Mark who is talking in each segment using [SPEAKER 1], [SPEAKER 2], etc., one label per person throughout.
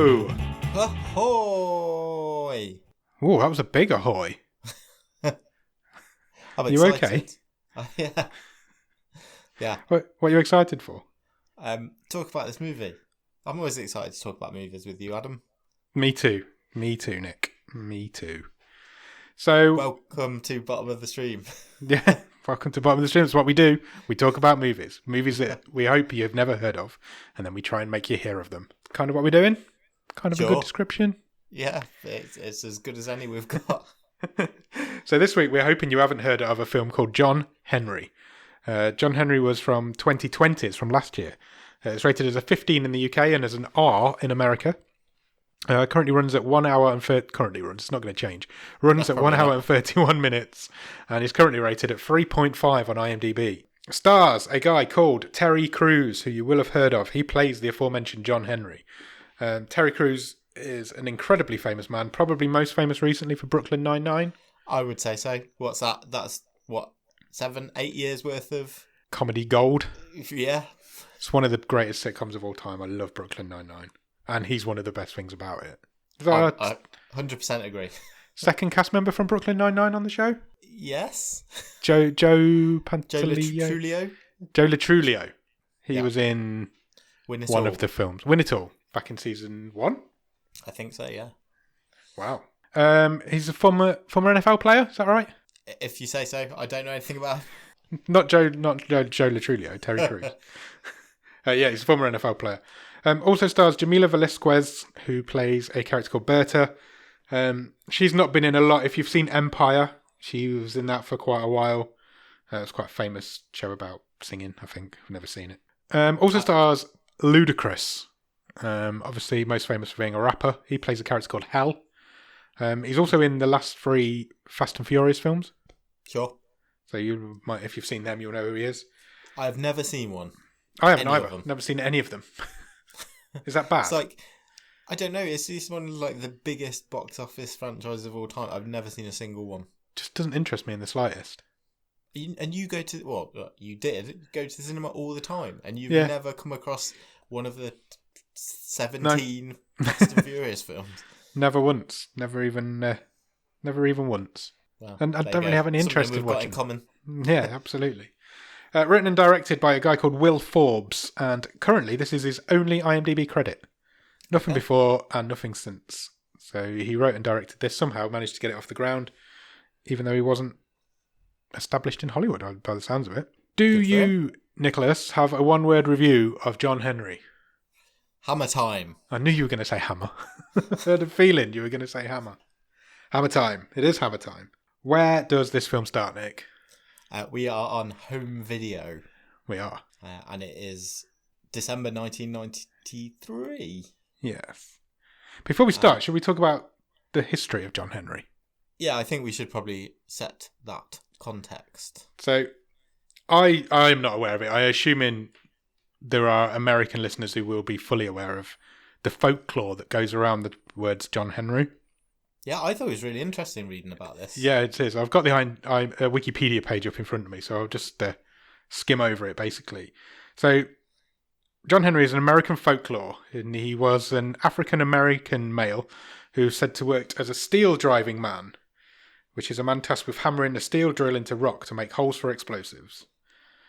[SPEAKER 1] Hello!
[SPEAKER 2] Ahoy!
[SPEAKER 1] Oh, that was a big ahoy.
[SPEAKER 2] I'm
[SPEAKER 1] You
[SPEAKER 2] excited.
[SPEAKER 1] okay?
[SPEAKER 2] Yeah. Yeah.
[SPEAKER 1] What are you excited for?
[SPEAKER 2] Talk about this movie. I'm always excited to talk about movies with you, Adam.
[SPEAKER 1] Me too, Nick. Me too. So,
[SPEAKER 2] Welcome to Bottom of the Stream.
[SPEAKER 1] yeah, welcome to Bottom of the Stream. It's what we do. We talk about movies. Movies that we hope you've never heard of, and then we try and make you hear of them. Kind of what we're doing? Kind of a good description?
[SPEAKER 2] Yeah, it's as good as any we've got.
[SPEAKER 1] So this week we're hoping you haven't heard of a film called John Henry. John Henry was from 2020. It's from last year. It's rated as a 15 in the UK and as an R in America. Currently runs at 1 hour and currently runs. It's not going to change. Runs at 1 hour and 31 minutes, and is currently rated at 3.5 on IMDb. Stars a guy called Terry Crews, who you will have heard of. He plays the aforementioned John Henry. Terry Crews is an incredibly famous man, probably most famous recently for Brooklyn Nine-Nine.
[SPEAKER 2] I would say so. What's that? That's what, 7-8 years worth of
[SPEAKER 1] comedy gold.
[SPEAKER 2] Yeah.
[SPEAKER 1] It's one of the greatest sitcoms of all time. I love Brooklyn Nine-Nine. And he's one of the best things about it.
[SPEAKER 2] I 100% agree.
[SPEAKER 1] Second cast member from Brooklyn Nine-Nine on the show?
[SPEAKER 2] Yes.
[SPEAKER 1] Joe Pantaleo?
[SPEAKER 2] Joe
[SPEAKER 1] Joe Latrulio. He was in
[SPEAKER 2] Win It
[SPEAKER 1] one
[SPEAKER 2] All.
[SPEAKER 1] of the films. Win It All, back in season 1.
[SPEAKER 2] I think so, yeah.
[SPEAKER 1] Wow. He's a former NFL player, is that right?
[SPEAKER 2] If you say so. I don't know anything about him.
[SPEAKER 1] Not Joe Latrulio, Terry Crews. Yeah, he's a former NFL player. Also stars Jamila Velasquez, who plays a character called Berta. She's not been in a lot. If you've seen Empire, she was in that for quite a while. It's quite a famous show about singing, I think. I've never seen it. Also stars Ludacris. Obviously most famous for being a rapper. He plays a character called Hell. He's also in the last 3 Fast and Furious films.
[SPEAKER 2] Sure.
[SPEAKER 1] So you might, if you've seen them, you'll know who he is.
[SPEAKER 2] I've never seen one.
[SPEAKER 1] I haven't either. Never seen any of them. Is that bad?
[SPEAKER 2] It's like, I don't know. It's one of like the biggest box office franchises of all time. I've never seen a single one.
[SPEAKER 1] Just doesn't interest me in the slightest.
[SPEAKER 2] And you go to, well, you did go to the cinema all the time, and you've never come across one of the 17 Fast and Furious films.
[SPEAKER 1] Never once. Never even once.
[SPEAKER 2] Well,
[SPEAKER 1] and I don't really have any interest in watching.
[SPEAKER 2] In common.
[SPEAKER 1] Yeah, absolutely. Written and directed by a guy called Will Forbes, and currently this is his only IMDb credit. Nothing before and nothing since. So he wrote and directed this, somehow managed to get it off the ground, even though he wasn't established in Hollywood, by the sounds of it. Do you, Nicholas, have a one-word review of John Henry?
[SPEAKER 2] Hammer time.
[SPEAKER 1] I knew you were going to say hammer. I had a feeling you were going to say hammer. Hammer time. It is hammer time. Where does this film start, Nick?
[SPEAKER 2] We are on home video.
[SPEAKER 1] We are.
[SPEAKER 2] And it is December 1993.
[SPEAKER 1] Yes. Before we start, should we talk about the history of John Henry?
[SPEAKER 2] Yeah, I think we should probably set that context.
[SPEAKER 1] So, I'm not aware of it. I assume there are American listeners who will be fully aware of the folklore that goes around the words John Henry.
[SPEAKER 2] Yeah, I thought it was really interesting reading about this.
[SPEAKER 1] Yeah, it is. I've got the Wikipedia page up in front of me, so I'll just skim over it, basically. So, John Henry is an American folklore, and he was an African-American male who said to work as a steel-driving man, which is a man tasked with hammering a steel drill into rock to make holes for explosives.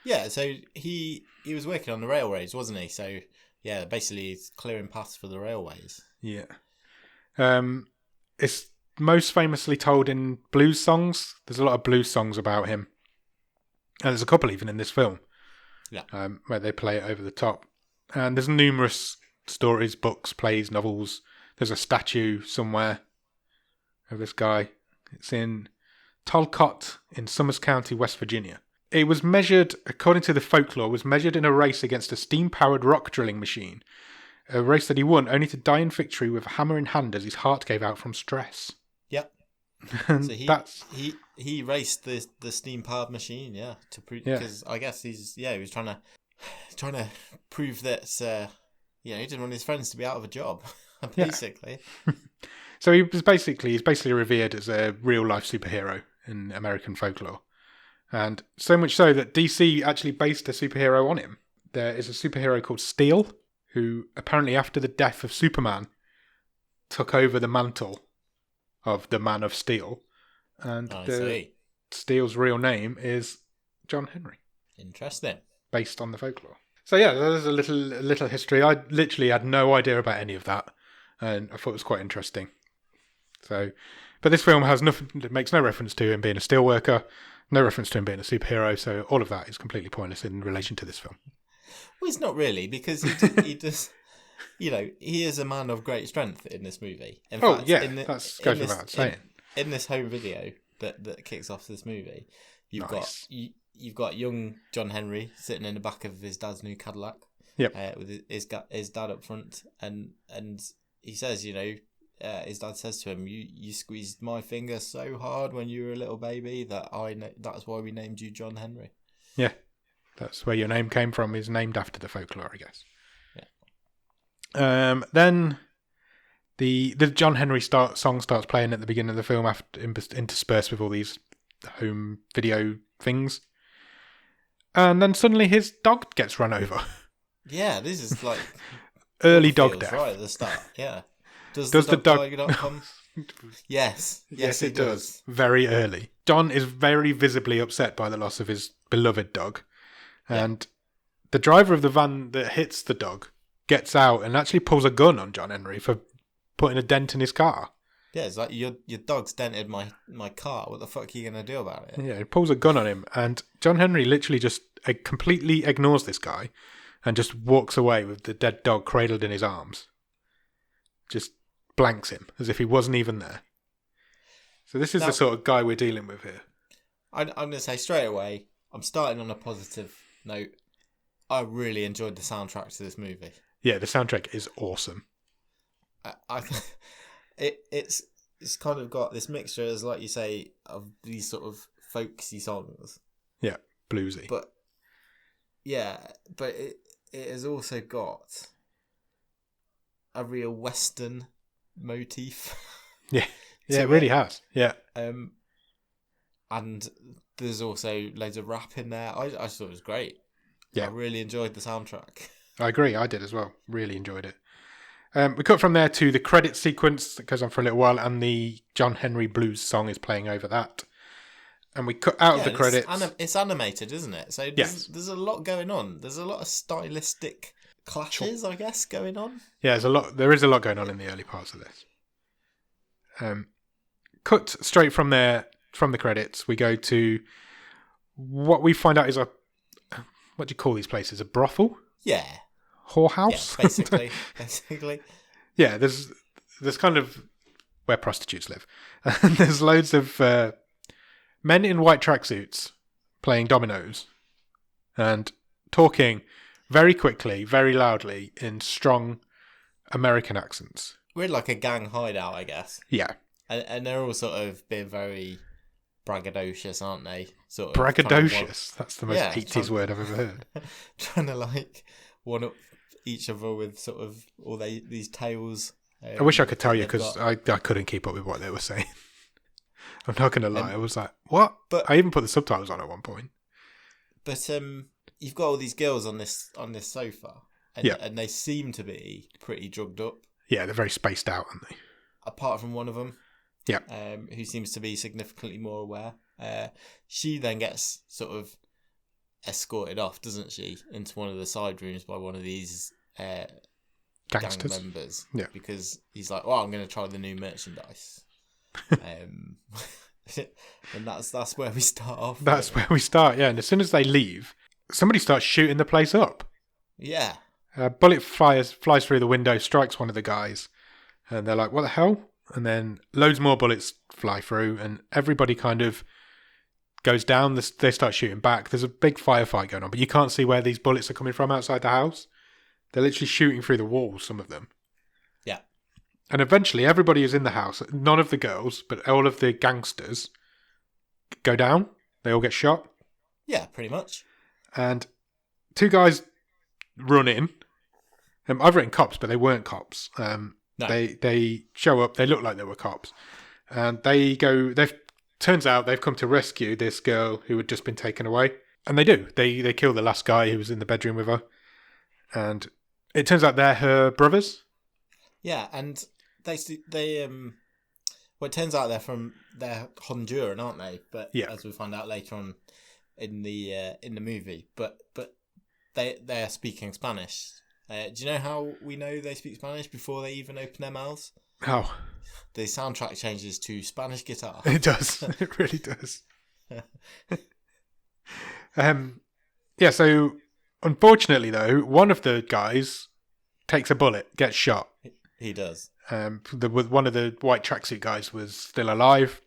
[SPEAKER 2] Yeah, so he was working on the railways, wasn't he? So, yeah, basically he's clearing paths for the railways.
[SPEAKER 1] Yeah. It's most famously told in blues songs. There's a lot of blues songs about him. And there's a couple even in this film.
[SPEAKER 2] Yeah.
[SPEAKER 1] Where they play it over the top. And there's numerous stories, books, plays, novels. There's a statue somewhere of this guy. It's in Talcott in Summers County, West Virginia. It was measured, according to the folklore, was measured in a race against a steam-powered rock drilling machine. A race that he won, only to die in victory with a hammer in hand as his heart gave out from stress.
[SPEAKER 2] Yep. So he raced the steam powered machine, to prove, because I guess he was trying to prove that he didn't want his friends to be out of a job, basically.
[SPEAKER 1] Yeah. So he's basically revered as a real life superhero in American folklore, and so much so that DC actually based a superhero on him. There is a superhero called Steel, who apparently after the death of Superman took over the mantle of the Man of Steel. And Steel's real name is John Henry.
[SPEAKER 2] Interesting.
[SPEAKER 1] Based on the folklore. So yeah, there's a little history. I literally had no idea about any of that, and I thought it was quite interesting. So, but this film has nothing. It makes no reference to him being a steel worker, no reference to him being a superhero. So all of that is completely pointless in relation to this film.
[SPEAKER 2] Well, it's not really, because he does. You know, he is a man of great strength in this movie. In fact,
[SPEAKER 1] that goes without saying.
[SPEAKER 2] In this home video that kicks off this movie, you've got young John Henry sitting in the back of his dad's new Cadillac.
[SPEAKER 1] Yep.
[SPEAKER 2] With his dad up front, and he says, you know, his dad says to him, "You squeezed my finger so hard when you were a little baby that's why we named you John Henry."
[SPEAKER 1] Yeah, that's where your name came from. Is named after the folklore, I guess. Yeah. Then the John Henry song starts playing at the beginning of the film, after interspersed with all these home video things, and then suddenly his dog gets run over.
[SPEAKER 2] Yeah, this is like
[SPEAKER 1] early dog death
[SPEAKER 2] right at the start. Yeah. Does
[SPEAKER 1] the dog
[SPEAKER 2] not come? Yes, it does.
[SPEAKER 1] Very early. John is very visibly upset by the loss of his beloved dog, and the driver of the van that hits the dog gets out and actually pulls a gun on John Henry for putting a dent in his car.
[SPEAKER 2] Yeah, it's like, your dog's dented my car. What the fuck are you going to do about it?
[SPEAKER 1] Yeah, he pulls a gun on him, and John Henry literally just completely ignores this guy and just walks away with the dead dog cradled in his arms. Just blanks him as if he wasn't even there. So this is the sort of guy we're dealing with here.
[SPEAKER 2] I'm going to say straight away, I'm starting on a positive note. I really enjoyed the soundtrack to this movie.
[SPEAKER 1] Yeah, the soundtrack is awesome.
[SPEAKER 2] It's kind of got this mixture, as like you say, of these sort of folksy songs.
[SPEAKER 1] Yeah, bluesy.
[SPEAKER 2] But it has also got a real Western motif.
[SPEAKER 1] Yeah, it really has. Yeah.
[SPEAKER 2] And there's also loads of rap in there. I thought it was great. Yeah, I really enjoyed the soundtrack.
[SPEAKER 1] I agree. I did as well. Really enjoyed it. We cut from there to the credit sequence that goes on for a little while, and the John Henry blues song is playing over that. And we cut out of the credits.
[SPEAKER 2] It's animated, isn't it? So there's a lot going on. There's a lot of stylistic clashes, I guess, going on.
[SPEAKER 1] Yeah, there is a lot going on in the early parts of this. Cut straight from there, from the credits, we go to what we find out is what do you call these places? A brothel?
[SPEAKER 2] Yeah.
[SPEAKER 1] Whorehouse?
[SPEAKER 2] Yeah, basically.
[SPEAKER 1] Yeah, there's kind of where prostitutes live. And there's loads of men in white tracksuits playing dominoes and talking very quickly, very loudly in strong American accents.
[SPEAKER 2] We're like a gang hideout, I guess.
[SPEAKER 1] Yeah.
[SPEAKER 2] And they're all sort of being very braggadocious, aren't they? Sort
[SPEAKER 1] of braggadocious? That's the most 80s word I've ever heard.
[SPEAKER 2] Trying to like one up each other with sort of all these tales.
[SPEAKER 1] I wish I could tell you, because I couldn't keep up with what they were saying. I'm not going to lie. I was like, what? But I even put the subtitles on at one point.
[SPEAKER 2] But you've got all these girls on this sofa, and they seem to be pretty drugged up.
[SPEAKER 1] Yeah, they're very spaced out, aren't they?
[SPEAKER 2] Apart from one of them.
[SPEAKER 1] Yeah.
[SPEAKER 2] Who seems to be significantly more aware. She then gets sort of escorted off, doesn't she, into one of the side rooms by one of these
[SPEAKER 1] gangsters.
[SPEAKER 2] Gang members.
[SPEAKER 1] Yeah.
[SPEAKER 2] Because he's like, well, I'm going to try the new merchandise. And that's where we start off.
[SPEAKER 1] That's where we start, yeah. And as soon as they leave, somebody starts shooting the place up.
[SPEAKER 2] Yeah.
[SPEAKER 1] A bullet flies through the window, strikes one of the guys, and they're like, what the hell? And then loads more bullets fly through, and everybody kind of goes down. They start shooting back. There's a big firefight going on, but you can't see where these bullets are coming from outside the house. They're literally shooting through the walls, some of them.
[SPEAKER 2] Yeah.
[SPEAKER 1] And eventually everybody is in the house. None of the girls, but all of the gangsters go down. They all get shot.
[SPEAKER 2] Yeah, pretty much.
[SPEAKER 1] And two guys run in. I've written cops, but they weren't cops. No. They show up. They look like they were cops. And they go... Turns out they've come to rescue this girl who had just been taken away. And they do. They kill the last guy who was in the bedroom with her. And it turns out they're her brothers.
[SPEAKER 2] Yeah, and well, it turns out they're Honduran, aren't they? But
[SPEAKER 1] yeah.
[SPEAKER 2] As we find out later on in the movie, but they're speaking Spanish. Do you know how we know they speak Spanish before they even open their mouths?
[SPEAKER 1] How?
[SPEAKER 2] The soundtrack changes to Spanish guitar.
[SPEAKER 1] It does. It really does. Yeah, so unfortunately, though, one of the guys takes a bullet, gets shot.
[SPEAKER 2] He does.
[SPEAKER 1] One of the white tracksuit guys was still alive,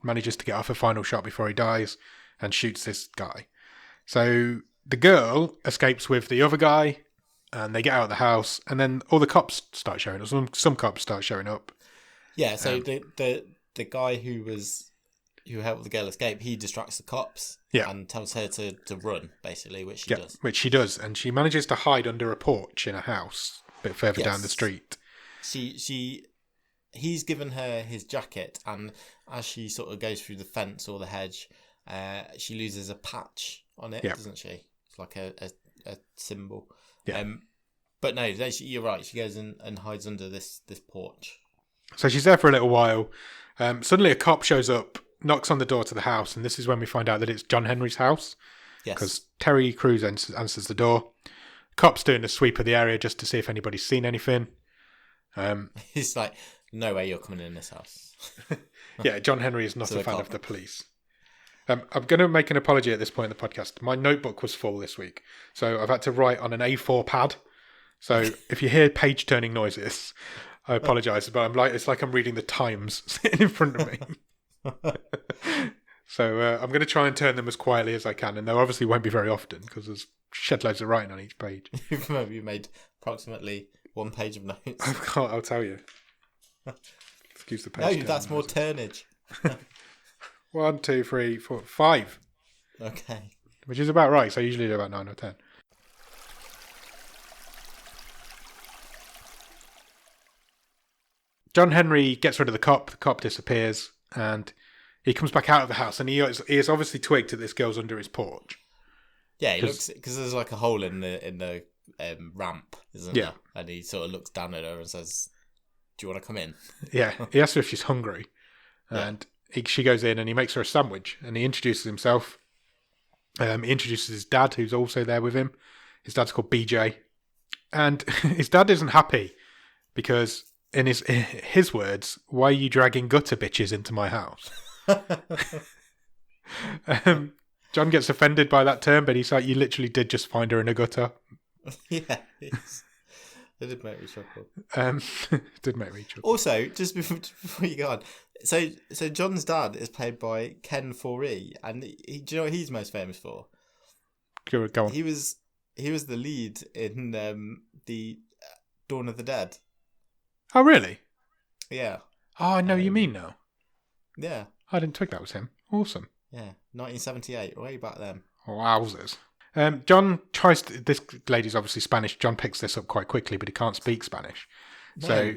[SPEAKER 1] manages to get off a final shot before he dies, and shoots this guy. So the girl escapes with the other guy, and they get out of the house, and then all the cops start showing up. Some cops start showing up.
[SPEAKER 2] Yeah, so the guy who helped the girl escape, he distracts the cops and tells her to run, basically, which she does.
[SPEAKER 1] Which she does, and she manages to hide under a porch in a house a bit further down the street.
[SPEAKER 2] He's given her his jacket, and as she sort of goes through the fence or the hedge, she loses a patch on it, doesn't she? It's like a symbol. Yeah. But no, you're right. She goes and hides under this porch.
[SPEAKER 1] So she's there for a little while. Suddenly a cop shows up, knocks on the door to the house, and this is when we find out that it's John Henry's house. Yes. Because Terry Crews answers the door. Cop's doing a sweep of the area just to see if anybody's seen anything.
[SPEAKER 2] He's like, no way you're coming in this house.
[SPEAKER 1] Yeah, John Henry is not a fan of the police. I'm going to make an apology at this point in the podcast. My notebook was full this week, so I've had to write on an A4 pad. So if you hear page-turning noises, I apologise, but it's like I'm reading the Times sitting in front of me. So I'm going to try and turn them as quietly as I can, and there obviously won't be very often because there's shed loads of writing on each page.
[SPEAKER 2] You made approximately 1 page of notes.
[SPEAKER 1] I'll tell you. Excuse the page.
[SPEAKER 2] No, that's more turnage.
[SPEAKER 1] 1, 2, 3, 4, 5.
[SPEAKER 2] Okay.
[SPEAKER 1] Which is about right, so I usually do about 9 or 10. John Henry gets rid of the cop disappears, and he comes back out of the house, and he is obviously twigged that this girl's under his porch.
[SPEAKER 2] Yeah, he looks, because there's like a hole in the ramp, isn't there? And he sort of looks down at her and says, "Do you want to come in?"
[SPEAKER 1] Yeah, he asks her if she's hungry, and she goes in, and he makes her a sandwich, and he introduces himself. He introduces his dad, who's also there with him. His dad's called BJ, and his dad isn't happy because, in his words, "Why are you dragging gutter bitches into my house?" John gets offended by that term, but he's like, "You literally did just find her in a gutter."
[SPEAKER 2] Yeah, it did make me chuckle.
[SPEAKER 1] Did make me chuckle.
[SPEAKER 2] Also, just before you go on, so John's dad is played by Ken Foree, and do you know what he's most famous for?
[SPEAKER 1] Go on.
[SPEAKER 2] He was the lead in the Dawn of the Dead.
[SPEAKER 1] Oh, really?
[SPEAKER 2] Yeah.
[SPEAKER 1] Oh, I know you mean now.
[SPEAKER 2] Yeah.
[SPEAKER 1] I didn't twig that was him. Awesome.
[SPEAKER 2] Yeah, 1978, way back then.
[SPEAKER 1] Wowzers. John tries to... This lady's obviously Spanish. John picks this up quite quickly, but he can't speak Spanish. No. So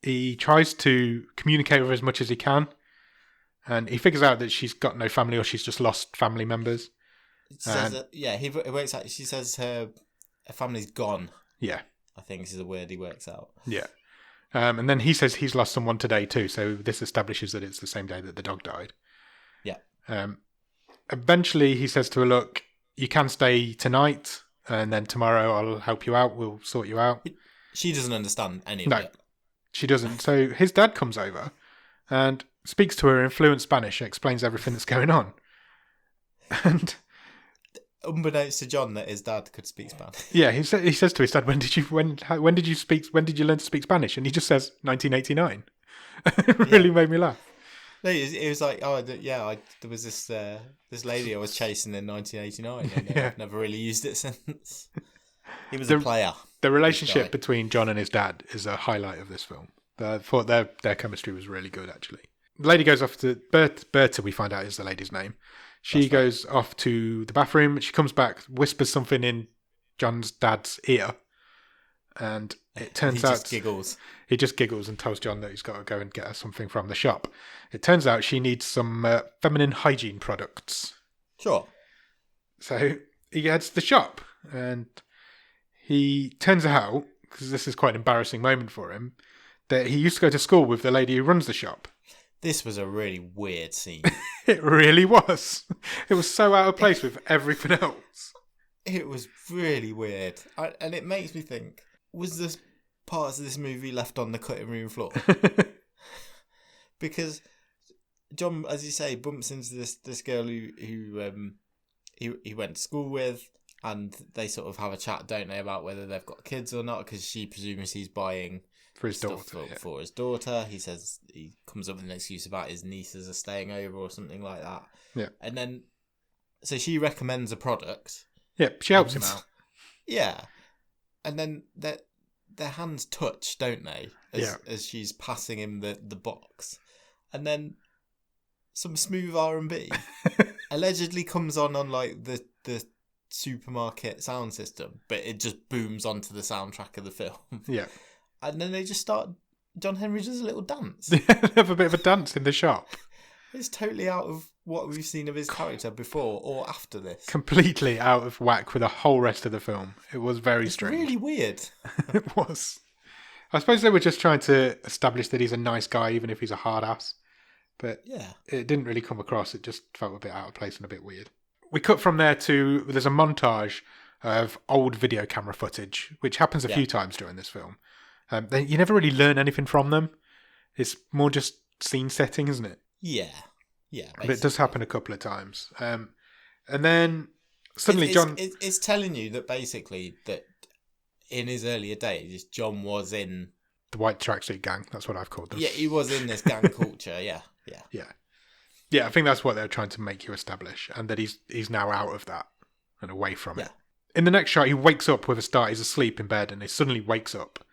[SPEAKER 1] he tries to communicate with her as much as he can, and he figures out that she's got no family, or she's just lost family members.
[SPEAKER 2] She says that, he works out... She says her family's gone.
[SPEAKER 1] Yeah.
[SPEAKER 2] I think this is a word he works out.
[SPEAKER 1] Yeah. And then he says he's lost someone today too, so this establishes that it's the same day that the dog died.
[SPEAKER 2] Yeah.
[SPEAKER 1] Eventually he says to her, "Look, you can stay tonight, and then tomorrow I'll help you out, we'll sort you out."
[SPEAKER 2] She doesn't understand any of it. No,
[SPEAKER 1] she doesn't. So his dad comes over and speaks to her in fluent Spanish, explains everything that's going on. And...
[SPEAKER 2] unbeknownst to John that his dad could speak Spanish.
[SPEAKER 1] Yeah, he says to his dad, when did you learn to speak Spanish? And he just says 1989. It really made me laugh.
[SPEAKER 2] No, it was like, there was this lady I was chasing in 1989, and I've never really used it since. He was a player.
[SPEAKER 1] The relationship between John and his dad is a highlight of this film. I thought their chemistry was really good, actually. The lady goes off to Berta, we find out is the lady's name. She goes off to the bathroom. She comes back, whispers something in John's dad's ear, and it turns out... He just giggles and tells John that he's got to go and get her something from the shop. It turns out she needs some feminine hygiene products.
[SPEAKER 2] Sure.
[SPEAKER 1] So he heads to the shop, and he turns out, because this is quite an embarrassing moment for him, that he used to go to school with the lady who runs the shop.
[SPEAKER 2] This was a really weird scene.
[SPEAKER 1] It really was. It was so out of place with everything else.
[SPEAKER 2] It was really weird. And it makes me think, was this parts of this movie left on the cutting room floor? Because John, as you say, bumps into this girl who he went to school with, and they sort of have a chat, don't they, about whether they've got kids or not, because she presumes he's buying
[SPEAKER 1] for his daughter.
[SPEAKER 2] For his daughter. He says he comes up with an excuse about his nieces are staying over or something like that.
[SPEAKER 1] Yeah.
[SPEAKER 2] And then, so she recommends a product.
[SPEAKER 1] Yeah, she helps him out.
[SPEAKER 2] Yeah. And then their hands touch, don't they? As she's passing him the box. And then some smooth R&B allegedly comes on like the supermarket sound system, but it just booms onto the soundtrack of the film.
[SPEAKER 1] Yeah.
[SPEAKER 2] And then they just start... John Henry does a little dance.
[SPEAKER 1] They have a bit of a dance in the shop.
[SPEAKER 2] It's totally out of what we've seen of his character before or after this.
[SPEAKER 1] Completely out of whack with the whole rest of the film. It was very strange.
[SPEAKER 2] Really weird.
[SPEAKER 1] It was. I suppose they were just trying to establish that he's a nice guy, even if he's a hard ass. But
[SPEAKER 2] yeah,
[SPEAKER 1] it didn't really come across. It just felt a bit out of place and a bit weird. We cut from there to... There's a montage of old video camera footage, which happens a few times during this film. You never really learn anything from them. It's more just scene setting, isn't it?
[SPEAKER 2] Yeah. Yeah.
[SPEAKER 1] But it does happen a couple of times. And then suddenly
[SPEAKER 2] It's telling you that basically that in his earlier days, John was in...
[SPEAKER 1] The white tracksuit gang, that's what I've called them.
[SPEAKER 2] Yeah, he was in this gang culture, yeah.
[SPEAKER 1] Yeah, I think that's what they're trying to make you establish, and that he's now out of that and away from it. In the next shot, he wakes up with a start. He's asleep in bed, and he suddenly wakes up.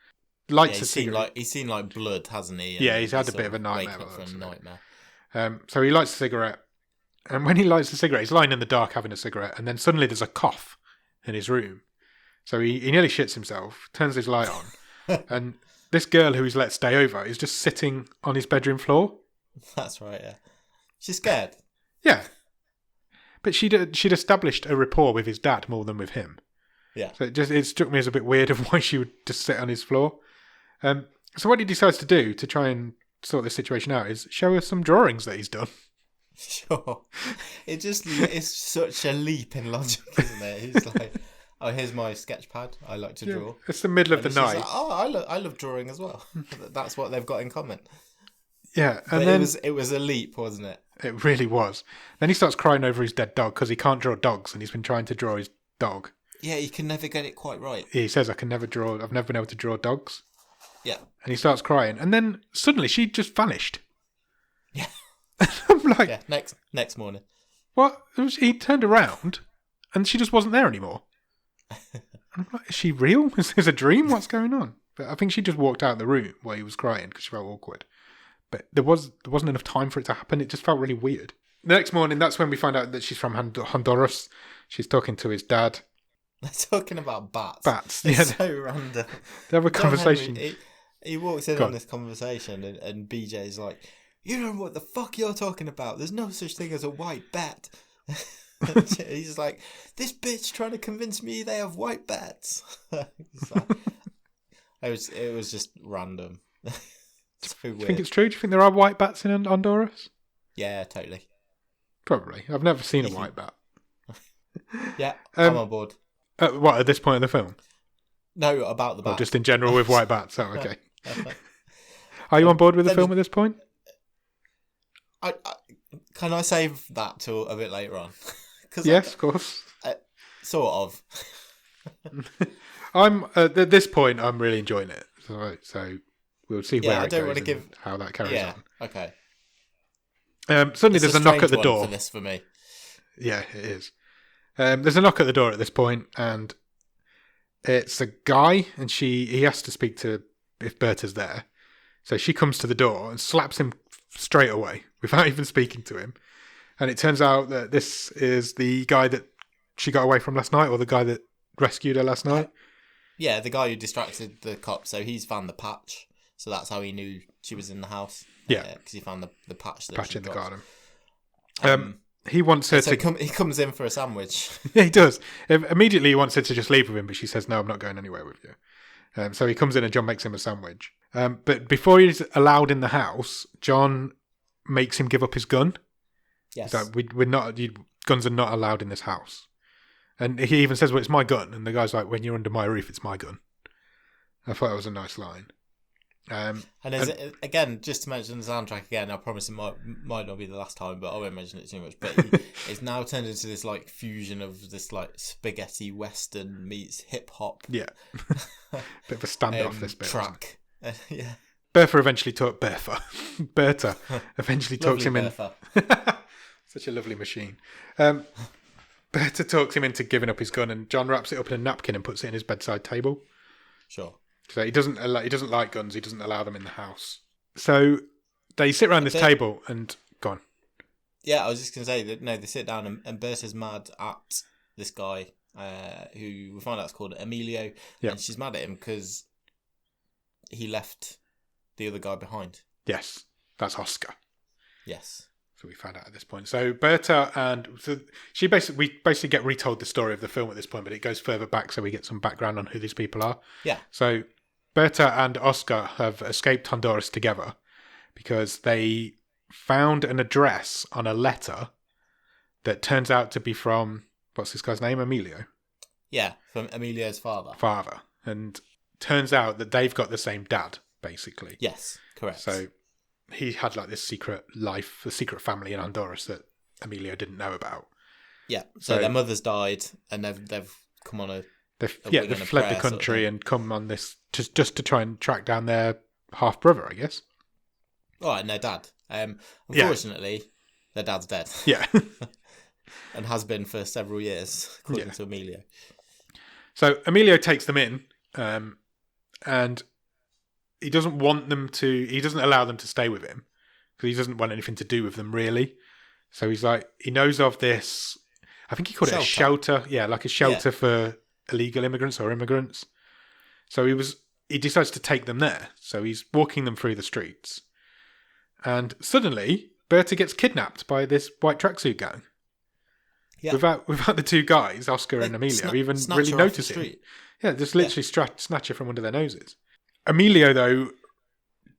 [SPEAKER 1] Lights a cigarette.
[SPEAKER 2] He's seen like blood, hasn't he?
[SPEAKER 1] Yeah, he's had a bit of a nightmare.
[SPEAKER 2] From a nightmare.
[SPEAKER 1] So he lights a cigarette, and when he lights the cigarette, he's lying in the dark having a cigarette, and then suddenly there's a cough in his room. So he nearly shits himself, turns his light on, and this girl who he's let stay over is just sitting on his bedroom floor.
[SPEAKER 2] That's right, yeah. She's scared.
[SPEAKER 1] Yeah. But she'd established a rapport with his dad more than with him.
[SPEAKER 2] Yeah.
[SPEAKER 1] So it struck me as a bit weird of why she would just sit on his floor. So what he decides to do to try and sort this situation out is show us some drawings that he's done.
[SPEAKER 2] Sure. It's such a leap in logic, isn't it? He's like, oh, here's my sketch pad. I like to draw.
[SPEAKER 1] It's the middle of the night.
[SPEAKER 2] Like, oh, I love drawing as well. That's what they've got in common.
[SPEAKER 1] Yeah, and
[SPEAKER 2] but
[SPEAKER 1] then
[SPEAKER 2] it was a leap, wasn't it?
[SPEAKER 1] It really was. Then he starts crying over his dead dog because he can't draw dogs, and he's been trying to draw his dog.
[SPEAKER 2] Yeah, he can never get it quite right.
[SPEAKER 1] He says, I've never been able to draw dogs.
[SPEAKER 2] Yeah.
[SPEAKER 1] And he starts crying, and then suddenly she just vanished.
[SPEAKER 2] Yeah.
[SPEAKER 1] I'm like...
[SPEAKER 2] Yeah, next morning.
[SPEAKER 1] What? He turned around, and she just wasn't there anymore. And I'm like, is she real? Is this a dream? What's going on? But I think she just walked out of the room while he was crying because she felt awkward. But there wasn't enough time for it to happen. It just felt really weird. The next morning, that's when we find out that she's from Honduras. She's talking to his dad.
[SPEAKER 2] They're talking about bats.
[SPEAKER 1] Bats,
[SPEAKER 2] it's so random.
[SPEAKER 1] They have a conversation.
[SPEAKER 2] Henry, he walks in on this conversation and BJ's like, you don't know what the fuck you're talking about. There's no such thing as a white bat. He's like, this bitch trying to convince me they have white bats. Like, it was just random.
[SPEAKER 1] Do you think it's true? Do you think there are white bats in Honduras?
[SPEAKER 2] Yeah, totally.
[SPEAKER 1] Probably. I've never seen a white bat.
[SPEAKER 2] Yeah, I'm on board.
[SPEAKER 1] What, at this point in the film?
[SPEAKER 2] No, about the bat.
[SPEAKER 1] Or just in general with white bats? Oh, okay. Are you on board with the film at this point?
[SPEAKER 2] Can I save that till a bit later on?
[SPEAKER 1] Yes, of course.
[SPEAKER 2] Sort of.
[SPEAKER 1] I'm at this point. I'm really enjoying it. So we'll see where it goes and how that carries on.
[SPEAKER 2] Okay.
[SPEAKER 1] Suddenly there's a knock at the door.
[SPEAKER 2] For this for me.
[SPEAKER 1] Yeah, it is. There's a knock at the door at this point, and it's a guy, and he has to speak to if Berta's there. So she comes to the door and slaps him straight away without even speaking to him. And it turns out that this is the guy that she got away from last night, or the guy that rescued her last night.
[SPEAKER 2] Yeah, the guy who distracted the cop. So he's found the patch. So that's how he knew she was in the house.
[SPEAKER 1] Yeah.
[SPEAKER 2] Because he found the patch.
[SPEAKER 1] The patch in the garden. He wants her to...
[SPEAKER 2] he comes in for a sandwich.
[SPEAKER 1] Yeah, he does. Immediately he wants her to just leave with him, but she says, no, I'm not going anywhere with you. So he comes in and John makes him a sandwich. But before he's allowed in the house, John makes him give up his gun.
[SPEAKER 2] Yes.
[SPEAKER 1] He's like, we're not, guns are not allowed in this house. And he even says, well, it's my gun. And the guy's like, when you're under my roof, it's my gun. I thought that was a nice line.
[SPEAKER 2] And again, just to mention the soundtrack again, I promise it might not be the last time, but I won't mention it too much. But it's now turned into this like fusion of this like spaghetti western meets hip hop.
[SPEAKER 1] Yeah, bit of a standoff this bit.
[SPEAKER 2] Track. Yeah.
[SPEAKER 1] Bertha eventually talks him in. Such a lovely machine. Bertha talks him into giving up his gun, and John wraps it up in a napkin and puts it in his bedside table.
[SPEAKER 2] Sure.
[SPEAKER 1] So he doesn't like guns. He doesn't allow them in the house. So they sit around this table and go on.
[SPEAKER 2] Yeah, I was just going to say that they sit down and Bertha's mad at this guy who we find out is called Emilio, and she's mad at him because he left the other guy behind.
[SPEAKER 1] Yes, that's Oscar.
[SPEAKER 2] Yes.
[SPEAKER 1] So we found out at this point. So Bertha we basically get retold the story of the film at this point, but it goes further back, so we get some background on who these people are.
[SPEAKER 2] Yeah.
[SPEAKER 1] So Bertha and Oscar have escaped Honduras together because they found an address on a letter that turns out to be from, what's this guy's name? Emilio.
[SPEAKER 2] Yeah, from Emilio's father.
[SPEAKER 1] And turns out that they've got the same dad, basically.
[SPEAKER 2] Yes, correct.
[SPEAKER 1] So he had like this secret life, a secret family in Honduras that Emilio didn't know about.
[SPEAKER 2] Yeah. So their mother's died, and they've come on
[SPEAKER 1] they've fled the country and come on this just to try and track down their half brother, I guess.
[SPEAKER 2] Oh, and their dad. Unfortunately, their dad's dead.
[SPEAKER 1] Yeah.
[SPEAKER 2] And has been for several years, according to Emilio.
[SPEAKER 1] So Emilio takes them in, and he doesn't allow them to stay with him because he doesn't want anything to do with them, really. So he's like, he knows of this, I think he called it a shelter. Yeah, like a shelter for illegal immigrants or immigrants. So he decides to take them there. So he's walking them through the streets. And suddenly, Berta gets kidnapped by this white tracksuit gang. Yeah. Without the two guys, Oscar and Emilio, even really noticing. Yeah, just literally snatch her from under their noses. Emilio, though,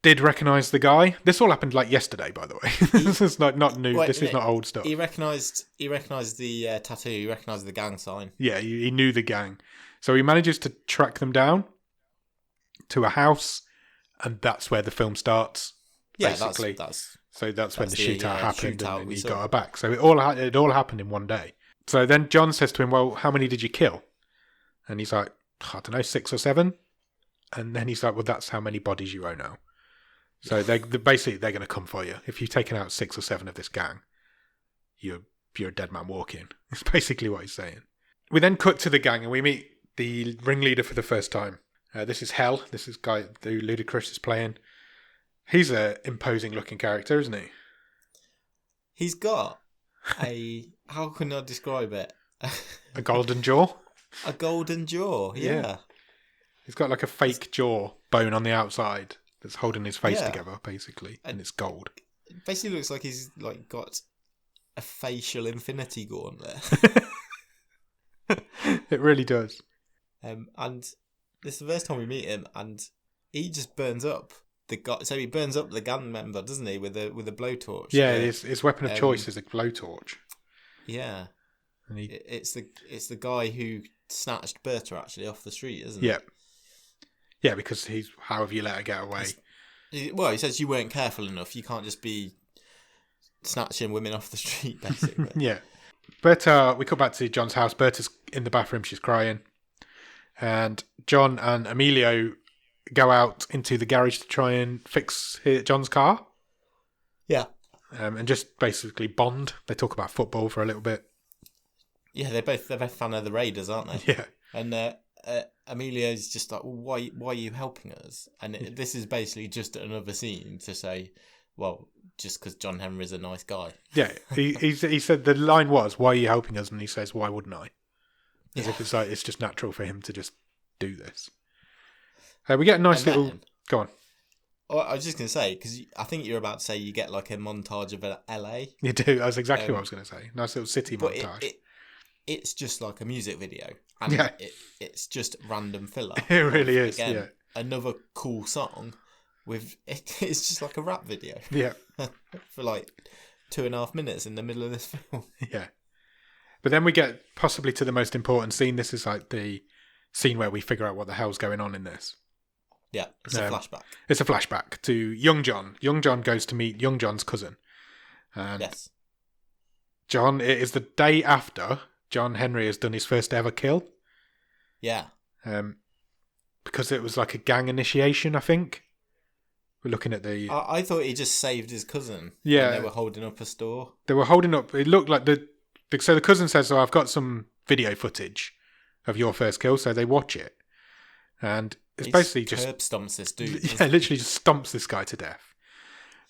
[SPEAKER 1] did recognise the guy. This all happened like yesterday, by the way. This is not new. This is not old stuff.
[SPEAKER 2] He recognised the tattoo. He recognised the gang sign.
[SPEAKER 1] Yeah, he knew the gang. So he manages to track them down to a house, and that's where the film starts.
[SPEAKER 2] Yeah,
[SPEAKER 1] basically.
[SPEAKER 2] That's
[SPEAKER 1] when the shootout happened, and he got her back. So it all happened in one day. So then John says to him, "Well, how many did you kill?" And he's like, "I don't know, 6 or 7." And then he's like, "Well, that's how many bodies you owe now." So they're going to come for you. If you've taken out 6 or 7 of this gang, you're a dead man walking. It's basically what he's saying. We then cut to the gang and we meet the ringleader for the first time. This is Hell. This is guy who Ludacris is playing. He's an imposing looking character, isn't he?
[SPEAKER 2] He's got how can I describe it?
[SPEAKER 1] A golden jaw?
[SPEAKER 2] A golden jaw, yeah.
[SPEAKER 1] He's got like a fake jaw bone on the outside that's holding his face together, basically, and it's gold.
[SPEAKER 2] It basically looks like he's like got a facial infinity gauntlet.
[SPEAKER 1] It really does.
[SPEAKER 2] And this is the first time we meet him, and he just burns up the guy. So he burns up the gang member, doesn't he, with a blowtorch?
[SPEAKER 1] Yeah, his weapon of choice is a blowtorch.
[SPEAKER 2] Yeah, and it's the guy who snatched Berta actually off the street, isn't it?
[SPEAKER 1] Yeah. Yeah, because he's however you let her get away.
[SPEAKER 2] He says you weren't careful enough. You can't just be snatching women off the street, basically.
[SPEAKER 1] Yeah. Berta, we come back to John's house. Berta's in the bathroom. She's crying. And John and Emilio go out into the garage to try and fix John's car.
[SPEAKER 2] Yeah.
[SPEAKER 1] And just basically bond. They talk about football for a little bit.
[SPEAKER 2] Yeah, they're both fan of the Raiders, aren't they?
[SPEAKER 1] Yeah.
[SPEAKER 2] And Emilio's just like, well, why are you helping us? And this is basically just another scene to say, well, just because John Henry's a nice guy.
[SPEAKER 1] Yeah, he said the line was, "Why are you helping us?" And he says, "Why wouldn't I?" As if it's like it's just natural for him to just do this. We get a nice little. Go on.
[SPEAKER 2] Oh, I was just going to say, because I think you're about to say you get like a montage of LA.
[SPEAKER 1] You do. That's exactly what I was going to say. Nice little city montage.
[SPEAKER 2] it's just like a music video, and it's just random filler.
[SPEAKER 1] It really is.
[SPEAKER 2] Again,
[SPEAKER 1] yeah,
[SPEAKER 2] another cool song with it's just like a rap video.
[SPEAKER 1] Yeah,
[SPEAKER 2] for like 2.5 minutes in the middle of this film.
[SPEAKER 1] Yeah, but then we get possibly to the most important scene. This is like the scene where we figure out what the hell's going on in this.
[SPEAKER 2] Yeah, it's a flashback.
[SPEAKER 1] It's a flashback to young John. Young John goes to meet young John's cousin. And
[SPEAKER 2] yes.
[SPEAKER 1] John, it is the day after John Henry has done his first ever kill.
[SPEAKER 2] Yeah.
[SPEAKER 1] Because it was like a gang initiation, I think. We're looking at the...
[SPEAKER 2] I thought he just saved his cousin.
[SPEAKER 1] Yeah.
[SPEAKER 2] When they were holding up a store.
[SPEAKER 1] They were holding up... It looked like so the cousin says, I've got some video footage of your first kill, so they watch it. And it's basically just...
[SPEAKER 2] curb stomps this dude.
[SPEAKER 1] Yeah, literally just stomps this guy to death.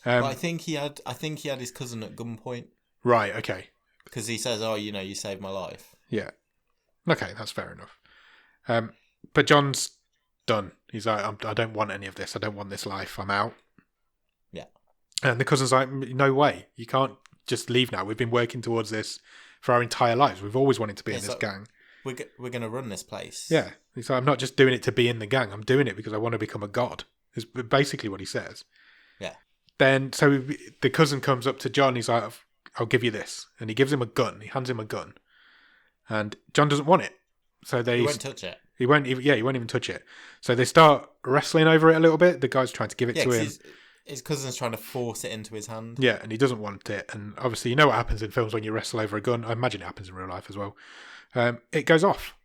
[SPEAKER 2] But I think he had his cousin at gunpoint.
[SPEAKER 1] Right, okay.
[SPEAKER 2] Because he says, "Oh, you saved my life."
[SPEAKER 1] Yeah. Okay, that's fair enough. But John's done. He's like, I don't want any of this. I don't want this life. I'm out.
[SPEAKER 2] Yeah.
[SPEAKER 1] And the cousin's like, no way. You can't just leave now. We've been working towards this for our entire lives. We've always wanted to be in this gang.
[SPEAKER 2] We're going to run this place.
[SPEAKER 1] Yeah. He's like, I'm not just doing it to be in the gang. I'm doing it because I want to become a god. Is basically what he says.
[SPEAKER 2] Yeah.
[SPEAKER 1] Then, so the cousin comes up to John. He's like, I'll give you this. And he gives him a gun. He hands him a gun. And John doesn't want it. So he
[SPEAKER 2] won't touch it.
[SPEAKER 1] He won't even touch it. So they start wrestling over it a little bit. The guy's trying to give it to him.
[SPEAKER 2] His cousin's trying to force it into his hand.
[SPEAKER 1] Yeah, and he doesn't want it. And obviously, you know what happens in films when you wrestle over a gun. I imagine it happens in real life as well. It goes off.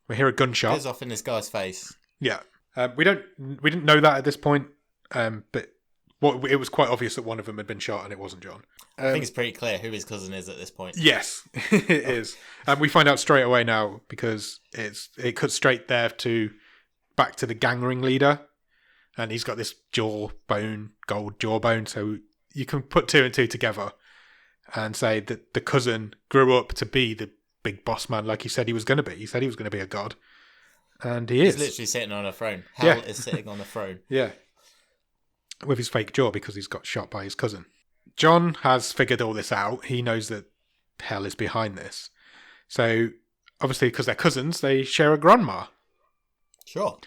[SPEAKER 1] We hear a gunshot.
[SPEAKER 2] It goes off in this guy's face.
[SPEAKER 1] Yeah. We didn't know that at this point. But it was quite obvious that one of them had been shot and it wasn't John.
[SPEAKER 2] I think it's pretty clear who his cousin is at this point.
[SPEAKER 1] Yes, it is. And we find out straight away now because it cuts straight there back to the gang ringleader. And he's got this gold jawbone. So you can put two and two together and say that the cousin grew up to be the big boss man like he said he was going to be. He said he was going to be a god. And he's
[SPEAKER 2] literally sitting on a throne. Hell is sitting on a throne.
[SPEAKER 1] Yeah. With his fake jaw because he's got shot by his cousin. John has figured all this out. He knows that hell is behind this. So, obviously, because they're cousins, they share a grandma.
[SPEAKER 2] Sure.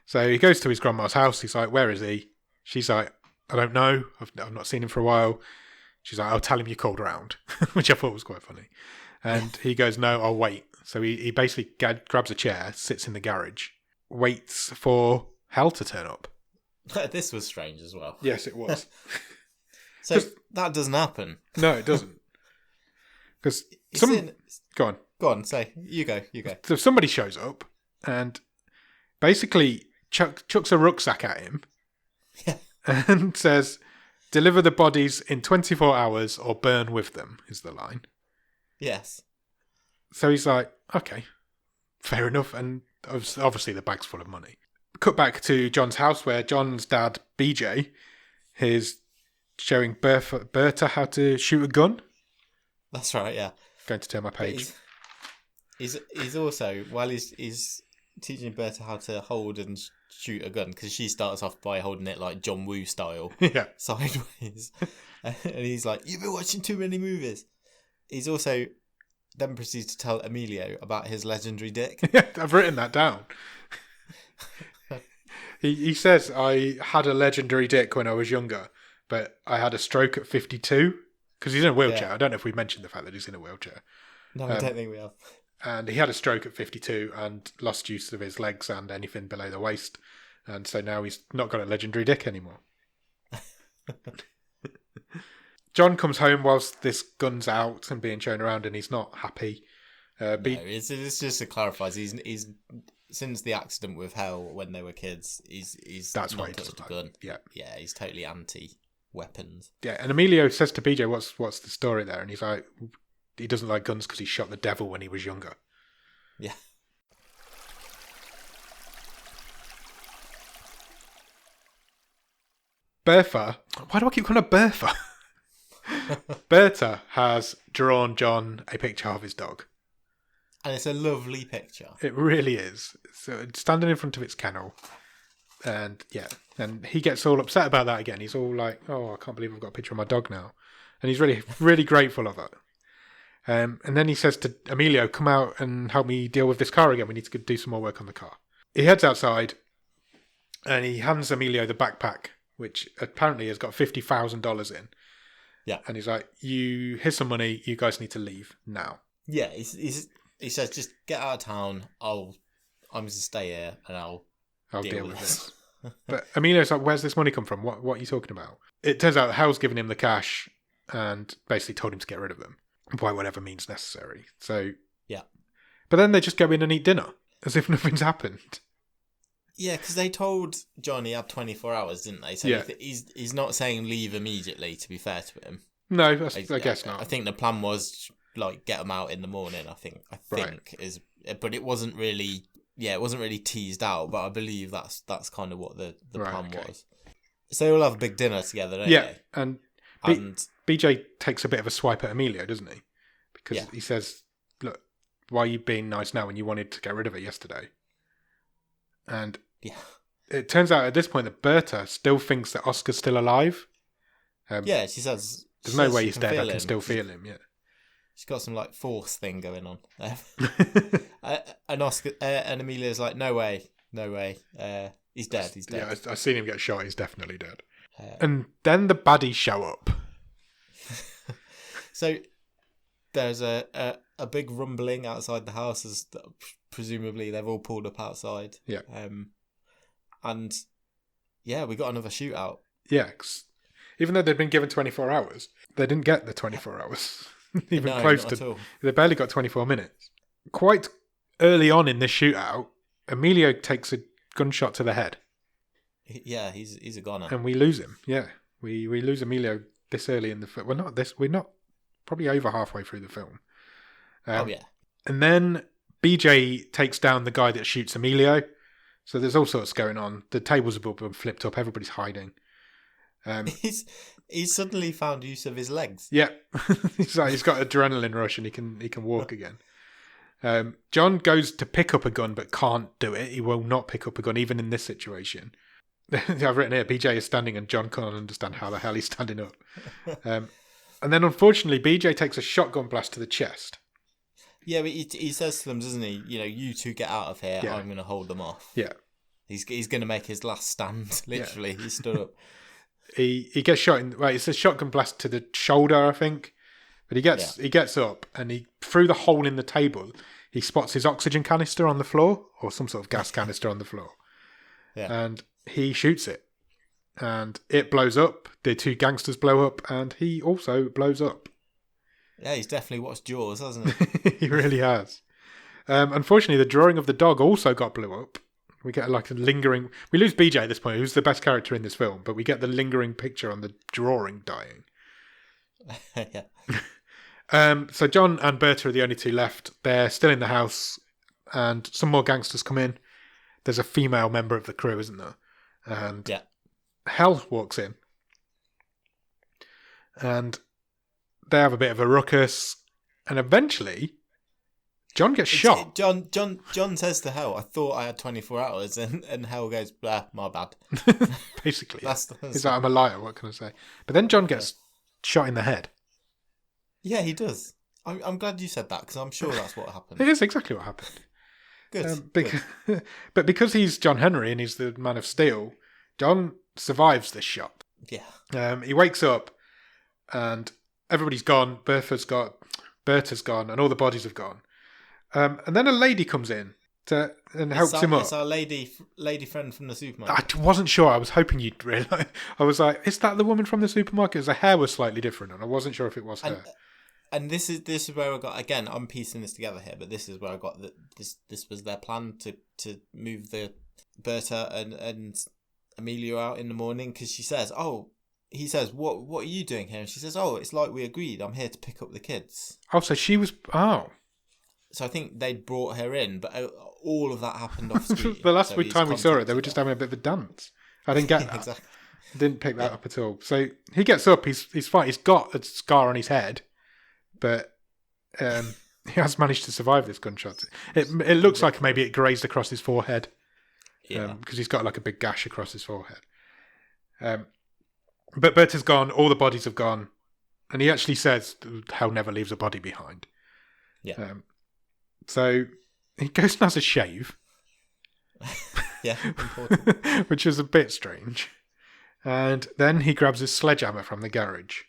[SPEAKER 1] So he goes to his grandma's house. He's like, where is he? She's like, I don't know. I've not seen him for a while. She's like, I'll tell him you called around, which I thought was quite funny. And he goes, no, I'll wait. So he basically grabs a chair, sits in the garage, waits for hell to turn up.
[SPEAKER 2] This was strange as well.
[SPEAKER 1] Yes, it was.
[SPEAKER 2] So that doesn't happen.
[SPEAKER 1] No, it doesn't. Because go on,
[SPEAKER 2] say you go.
[SPEAKER 1] So somebody shows up and basically chucks a rucksack at him, and says, "Deliver the bodies in 24 hours or burn with them." Is the line.
[SPEAKER 2] Yes.
[SPEAKER 1] So he's like, "Okay, fair enough." And obviously the bag's full of money. Cut back to John's house where John's dad, BJ, is showing Berta how to shoot a gun.
[SPEAKER 2] That's right, yeah.
[SPEAKER 1] Going to turn my page.
[SPEAKER 2] He's also, while he's teaching Berta how to hold and shoot a gun, because she starts off by holding it like John Woo style, sideways. And he's like, "You've been watching too many movies." He's also then proceeds to tell Emilio about his legendary dick.
[SPEAKER 1] Yeah, I've written that down. He says, I had a legendary dick when I was younger, but I had a stroke at 52 because he's in a wheelchair. Yeah. I don't know if we mentioned the fact that he's in a wheelchair.
[SPEAKER 2] No, I don't think we have.
[SPEAKER 1] And he had a stroke at 52 and lost use of his legs and anything below the waist. And so now he's not got a legendary dick anymore. John comes home whilst this gun's out and being shown around and he's not happy.
[SPEAKER 2] It's just to clarify, he's since the accident with Hell when they were kids, that's not touched a gun.
[SPEAKER 1] Yeah,
[SPEAKER 2] he's totally anti-weapons.
[SPEAKER 1] Yeah, and Emilio says to BJ, "What's the story there?" And he's like, he doesn't like guns because he shot the devil when he was younger.
[SPEAKER 2] Yeah.
[SPEAKER 1] Bertha, why do I keep calling her Bertha? Berta has drawn John a picture of his dog.
[SPEAKER 2] And it's a lovely picture.
[SPEAKER 1] It really is. So it's standing in front of its kennel. And and he gets all upset about that again. He's all like, "Oh, I can't believe I've got a picture of my dog now." And he's really, really grateful of it. And then he says to Emilio, come out and help me deal with this car again. We need to do some more work on the car. He heads outside and he hands Emilio the backpack, which apparently has got $50,000 in.
[SPEAKER 2] Yeah.
[SPEAKER 1] And he's like, here's some money. You guys need to leave now.
[SPEAKER 2] Yeah. He says, just get out of town. I'm going to stay here and I'll deal with this.
[SPEAKER 1] But Emilio's like, where's this money come from? What are you talking about? It turns out Hal's given him the cash and basically told him to get rid of them by whatever means necessary. So,
[SPEAKER 2] yeah.
[SPEAKER 1] But then they just go in and eat dinner as if nothing's happened.
[SPEAKER 2] Yeah, because they told John he had 24 hours, didn't they? So yeah. He's not saying leave immediately, to be fair to him.
[SPEAKER 1] No, I guess not.
[SPEAKER 2] I think the plan was, like, get them out in the morning, I think is... But it wasn't really... Yeah, it wasn't really teased out, but I believe that's kind of what the plan was. So they'll have a big dinner together, don't they?
[SPEAKER 1] And BJ takes a bit of a swipe at Emilio, doesn't he? Because he says, look, why are you being nice now when you wanted to get rid of it yesterday? And it turns out at this point that Berta still thinks that Oscar's still alive.
[SPEAKER 2] She says...
[SPEAKER 1] There's no way he's dead, I can still feel him,
[SPEAKER 2] She's got some, like, force thing going on. And Oscar and Emilio's like, no way. He's dead.
[SPEAKER 1] Yeah, I've seen him get shot. He's definitely dead. And then the baddies show up.
[SPEAKER 2] So there's a big rumbling outside the house, as presumably they've all pulled up outside.
[SPEAKER 1] Yeah.
[SPEAKER 2] And we got another shootout.
[SPEAKER 1] Yeah, even though they'd been given 24 hours, they didn't get the 24 hours. Even close to. They barely got 24 minutes. Quite early on in this shootout, Emilio takes a gunshot to the head.
[SPEAKER 2] Yeah, he's a goner.
[SPEAKER 1] And we lose him. Yeah, we lose Emilio this early in the film. We're not probably over halfway through the film. And then BJ takes down the guy that shoots Emilio. So there's all sorts going on. The tables have all been flipped up. Everybody's hiding.
[SPEAKER 2] He's suddenly found use of his legs.
[SPEAKER 1] Yeah, he's got adrenaline rush and he can walk again. John goes to pick up a gun but can't do it. He will not pick up a gun even in this situation. I've written here, BJ is standing and John can't understand how the hell he's standing up. And then unfortunately BJ takes a shotgun blast to the chest.
[SPEAKER 2] Yeah, but he says to them, doesn't he? You two get out of here.
[SPEAKER 1] Yeah.
[SPEAKER 2] I'm going to hold them off.
[SPEAKER 1] Yeah,
[SPEAKER 2] he's going to make his last stand. Literally, He stood up.
[SPEAKER 1] He gets shot in. Right, it's a shotgun blast to the shoulder, I think. But he gets up and through the hole in the table, he spots his oxygen canister on the floor or some sort of gas canister on the floor.
[SPEAKER 2] Yeah,
[SPEAKER 1] and he shoots it, and it blows up. The two gangsters blow up, and he also blows up.
[SPEAKER 2] Yeah, he's definitely watched Jaws, hasn't he?
[SPEAKER 1] He really has. Unfortunately, the drawing of the dog also got blew up. We get like a lingering... We lose BJ at this point, who's the best character in this film, but we get the lingering picture on the drawing dying.
[SPEAKER 2] Yeah.
[SPEAKER 1] So John and Berta are the only two left. They're still in the house, and some more gangsters come in. There's a female member of the crew, isn't there? And Hal walks in. And they have a bit of a ruckus. And eventually... John gets shot.
[SPEAKER 2] John says to Hal, I thought I had 24 hours, and Hal goes, blah, my bad.
[SPEAKER 1] Basically. He's like, I'm a liar, what can I say? But then John gets shot in the head.
[SPEAKER 2] Yeah, he does. I'm glad you said that, because I'm sure that's what happened.
[SPEAKER 1] It is exactly what happened.
[SPEAKER 2] Good.
[SPEAKER 1] But because he's John Henry and he's the Man of Steel, John survives this shot.
[SPEAKER 2] Yeah.
[SPEAKER 1] He wakes up, and everybody's gone. Berta's gone, and all the bodies have gone. And then a lady comes in and helps him up.
[SPEAKER 2] It's our lady friend from the
[SPEAKER 1] I
[SPEAKER 2] supermarket.
[SPEAKER 1] wasn't sure. I was hoping you'd realise. I was like, is that the woman from the supermarket? Her hair was slightly different, and I wasn't sure if it was her.
[SPEAKER 2] And this is where I got, again, I'm piecing this together here, but this is where I got that this was their plan to move the Berta and Emilio out in the morning, because he says, what are you doing here? And she says, it's like we agreed. I'm here to pick up the kids.
[SPEAKER 1] Oh, so she was... Oh.
[SPEAKER 2] So I think they brought her in, but all of that happened off screen.
[SPEAKER 1] The last time we saw it, they were just having a bit of a dance. I didn't get that.
[SPEAKER 2] Exactly.
[SPEAKER 1] Didn't pick that up at all. So he gets up. He's fine. He's got a scar on his head, but he has managed to survive this gunshot. It looks like maybe it grazed across his forehead.
[SPEAKER 2] Yeah.
[SPEAKER 1] Because he's got like a big gash across his forehead. But Berta's gone. All the bodies have gone, and he actually says, "Hell never leaves a body behind."
[SPEAKER 2] Yeah.
[SPEAKER 1] So he goes and has a shave.
[SPEAKER 2] Yeah, important.
[SPEAKER 1] Which is a bit strange. And then he grabs his sledgehammer from the garage.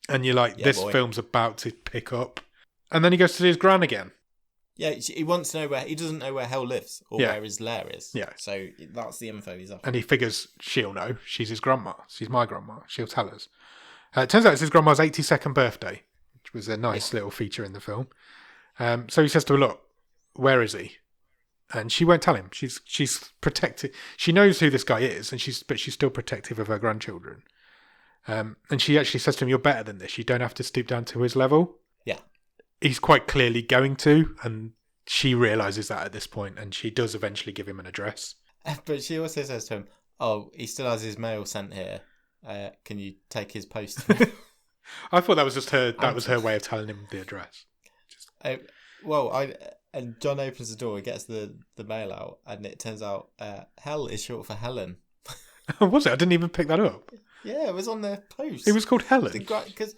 [SPEAKER 1] And you're like, this film's about to pick up. And then he goes to see his gran again.
[SPEAKER 2] Yeah, he wants to know where... He doesn't know where Hell lives or where his lair is.
[SPEAKER 1] Yeah.
[SPEAKER 2] So that's the info he's after.
[SPEAKER 1] And he figures she'll know. She's his grandma. She's my grandma. She'll tell us. It turns out it's his grandma's 82nd birthday, which was a nice little feature in the film. So he says to her, look, where is he? And she won't tell him. She's protected. She knows who this guy is, but she's still protective of her grandchildren. And she actually says to him, you're better than this. You don't have to stoop down to his level.
[SPEAKER 2] Yeah.
[SPEAKER 1] He's quite clearly going to, and she realises that at this point, and she does eventually give him an address.
[SPEAKER 2] But she also says to him, oh, he still has his mail sent here. Can you take his post?
[SPEAKER 1] I thought that was just her. That was her way of telling him the address.
[SPEAKER 2] And John opens the door, gets the mail out, and it turns out Hell is short for Helen.
[SPEAKER 1] Was it? I didn't even pick that up.
[SPEAKER 2] Yeah, it was on the post.
[SPEAKER 1] It was called Helen.
[SPEAKER 2] Because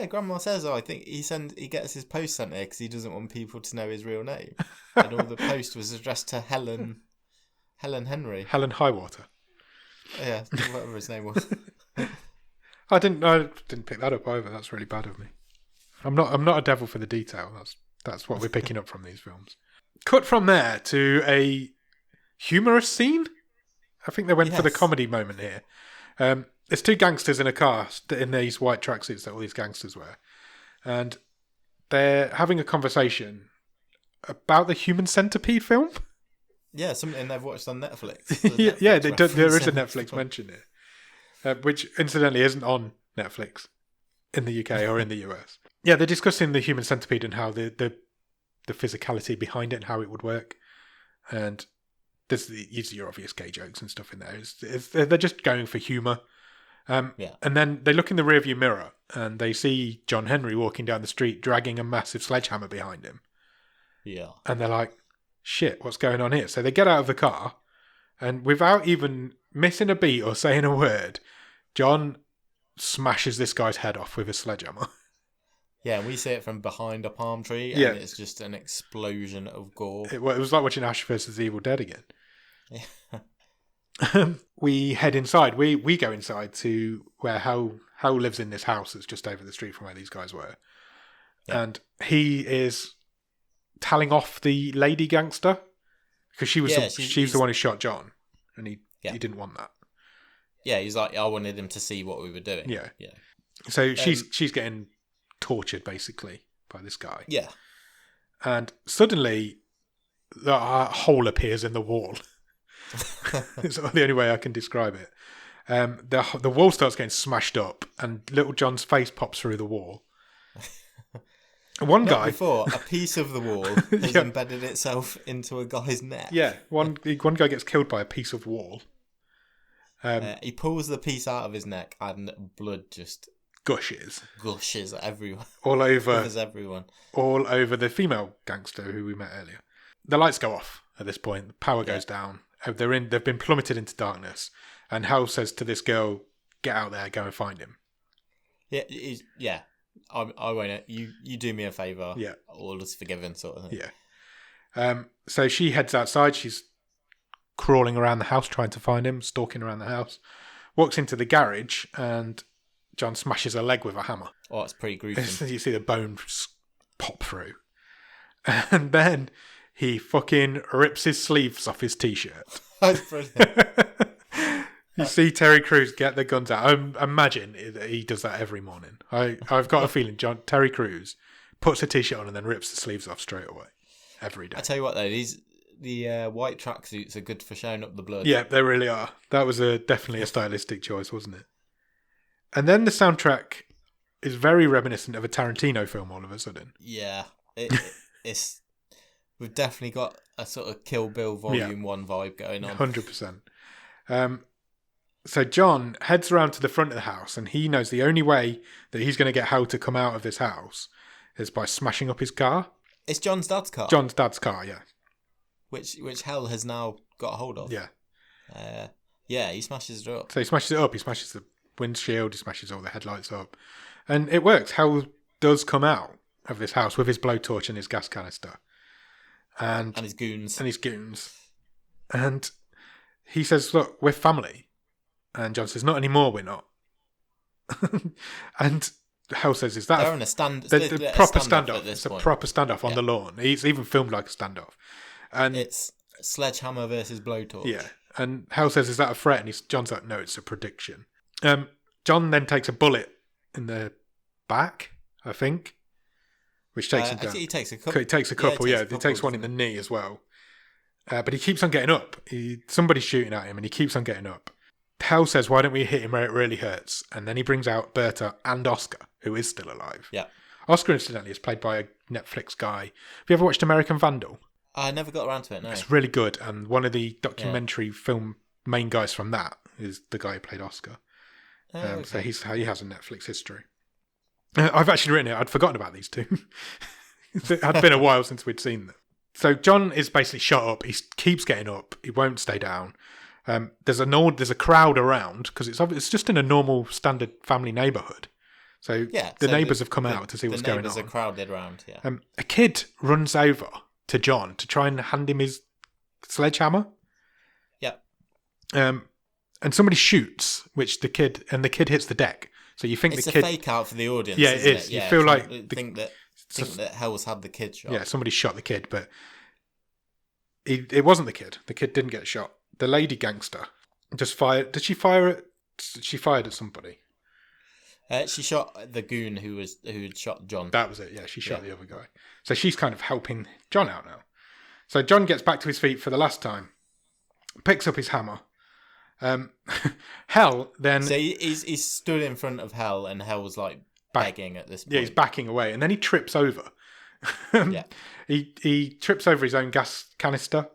[SPEAKER 2] Grandma says, I think he gets his post sent here because he doesn't want people to know his real name, and all the post was addressed to Helen Henry.
[SPEAKER 1] Helen Highwater.
[SPEAKER 2] Yeah, whatever his name was.
[SPEAKER 1] I didn't pick that up either. That's really bad of me. I'm not a devil for the detail. That's what we're picking up from these films. Cut from there to a humorous scene. I think they went for the comedy moment here. There's two gangsters in a car in these white tracksuits that all these gangsters wear. And they're having a conversation about the Human Centipede film. Yeah,
[SPEAKER 2] something they've watched on Netflix.
[SPEAKER 1] There is a Netflix mention here. Which, incidentally, isn't on Netflix in the UK or in the US. Yeah, they're discussing the Human Centipede and how the physicality behind it and how it would work. And there's your obvious gay jokes and stuff in there. They're just going for humour. And then they look in the rearview mirror and they see John Henry walking down the street dragging a massive sledgehammer behind him.
[SPEAKER 2] Yeah.
[SPEAKER 1] And they're like, shit, what's going on here? So they get out of the car and without even missing a beat or saying a word, John smashes this guy's head off with a sledgehammer.
[SPEAKER 2] Yeah, and we see it from behind a palm tree, and it's just an explosion of gore.
[SPEAKER 1] It was like watching Ash vs. Evil Dead again.
[SPEAKER 2] Yeah.
[SPEAKER 1] We head inside. We go inside to where Hal lives in this house that's just over the street from where these guys were. Yeah. And he is telling off the lady gangster because she's the one who shot John, and he didn't want that.
[SPEAKER 2] Yeah, he's like, I wanted him to see what we were doing.
[SPEAKER 1] Yeah. So she's getting tortured basically by this guy.
[SPEAKER 2] Yeah.
[SPEAKER 1] And suddenly a hole appears in the wall. It's the only way I can describe it. The wall starts getting smashed up and little John's face pops through the wall.
[SPEAKER 2] Before a piece of the wall has embedded itself into a guy's neck.
[SPEAKER 1] Yeah, one guy gets killed by a piece of wall.
[SPEAKER 2] He pulls the piece out of his neck and blood just
[SPEAKER 1] gushes
[SPEAKER 2] everywhere.
[SPEAKER 1] All over
[SPEAKER 2] everyone.
[SPEAKER 1] All over the female gangster who we met earlier. The lights go off at this point. The power goes down. They've been plummeted into darkness. And Hal says to this girl, "Get out there, go and find him."
[SPEAKER 2] Yeah. I won't. You do me a favour.
[SPEAKER 1] Yeah.
[SPEAKER 2] All is forgiven, sort of thing.
[SPEAKER 1] Yeah. So she heads outside. She's crawling around the house trying to find him, stalking around the house. Walks into the garage and John smashes her leg with a hammer.
[SPEAKER 2] Oh, it's pretty gruesome.
[SPEAKER 1] You see the bone pop through. And then he fucking rips his sleeves off his t-shirt.
[SPEAKER 2] That's brilliant.
[SPEAKER 1] You see Terry Crews get the guns out. I imagine he does that every morning. I've got a feeling Terry Crews puts a t-shirt on and then rips the sleeves off straight away. Every day.
[SPEAKER 2] I tell you what though, the white tracksuits are good for showing up the blood.
[SPEAKER 1] Yeah, they really are. That was definitely a stylistic choice, wasn't it? And then the soundtrack is very reminiscent of a Tarantino film all of a sudden.
[SPEAKER 2] Yeah, it's we've definitely got a sort of Kill Bill Volume 1 vibe going on.
[SPEAKER 1] 100%. So John heads around to the front of the house and he knows the only way that he's going to get Hal to come out of this house is by smashing up his car.
[SPEAKER 2] It's John's dad's car.
[SPEAKER 1] John's dad's car, yeah.
[SPEAKER 2] Which Hal has now got a hold of.
[SPEAKER 1] Yeah.
[SPEAKER 2] He smashes it up.
[SPEAKER 1] So he smashes it up. He smashes the windshield. He smashes all the headlights up. And it works. Hal does come out. of this house with his blowtorch and his gas canister. And
[SPEAKER 2] his goons.
[SPEAKER 1] And he says, look, we're family. And John says, not anymore, we're not. And Hell says, is that
[SPEAKER 2] they're in a
[SPEAKER 1] the proper standoff? It's a proper standoff on the lawn. It's even filmed like a standoff. And
[SPEAKER 2] it's sledgehammer versus blowtorch.
[SPEAKER 1] Yeah. And Hell says, is that a threat? And John's like, no, it's a prediction. John then takes a bullet in the back, I think, which takes him down.
[SPEAKER 2] He takes a couple.
[SPEAKER 1] He takes a couple, He takes one in the knee as well. But he keeps on getting up. Somebody's shooting at him and he keeps on getting up. Hell says, why don't we hit him where it really hurts? And then he brings out Berta and Oscar, who is still alive.
[SPEAKER 2] Yeah.
[SPEAKER 1] Oscar, incidentally, is played by a Netflix guy. Have you ever watched American Vandal?
[SPEAKER 2] I never got around to it, no.
[SPEAKER 1] It's really good. And one of the documentary film main guys from that is the guy who played Oscar. So he has a Netflix history. I've actually written it. I'd forgotten about these two. It had been a while since we'd seen them. So John is basically shot up. He keeps getting up. He won't stay down. There's a crowd around because it's just in a normal standard family neighbourhood. So the neighbours have come out to see what's going on. The neighbours
[SPEAKER 2] are crowded around. Yeah.
[SPEAKER 1] A kid runs over to John to try and hand him his sledgehammer.
[SPEAKER 2] Yeah.
[SPEAKER 1] And somebody shoots, the kid hits the deck. So you think
[SPEAKER 2] it's
[SPEAKER 1] the kid...
[SPEAKER 2] It's a fake out for the audience.
[SPEAKER 1] Yeah, it is. You feel like
[SPEAKER 2] think that Hell's had the kid shot.
[SPEAKER 1] Yeah, somebody shot the kid, but it wasn't the kid. The kid didn't get shot. The lady gangster just fired. Did she fire at? She fired at somebody.
[SPEAKER 2] She shot the goon who had shot John.
[SPEAKER 1] That was it. Yeah, she shot the other guy. So she's kind of helping John out now. So John gets back to his feet for the last time, picks up his hammer. Hell then.
[SPEAKER 2] So he's stood in front of Hell, and Hell was like begging at this point.
[SPEAKER 1] Yeah, he's backing away, and then he trips over. He trips over his own gas canister.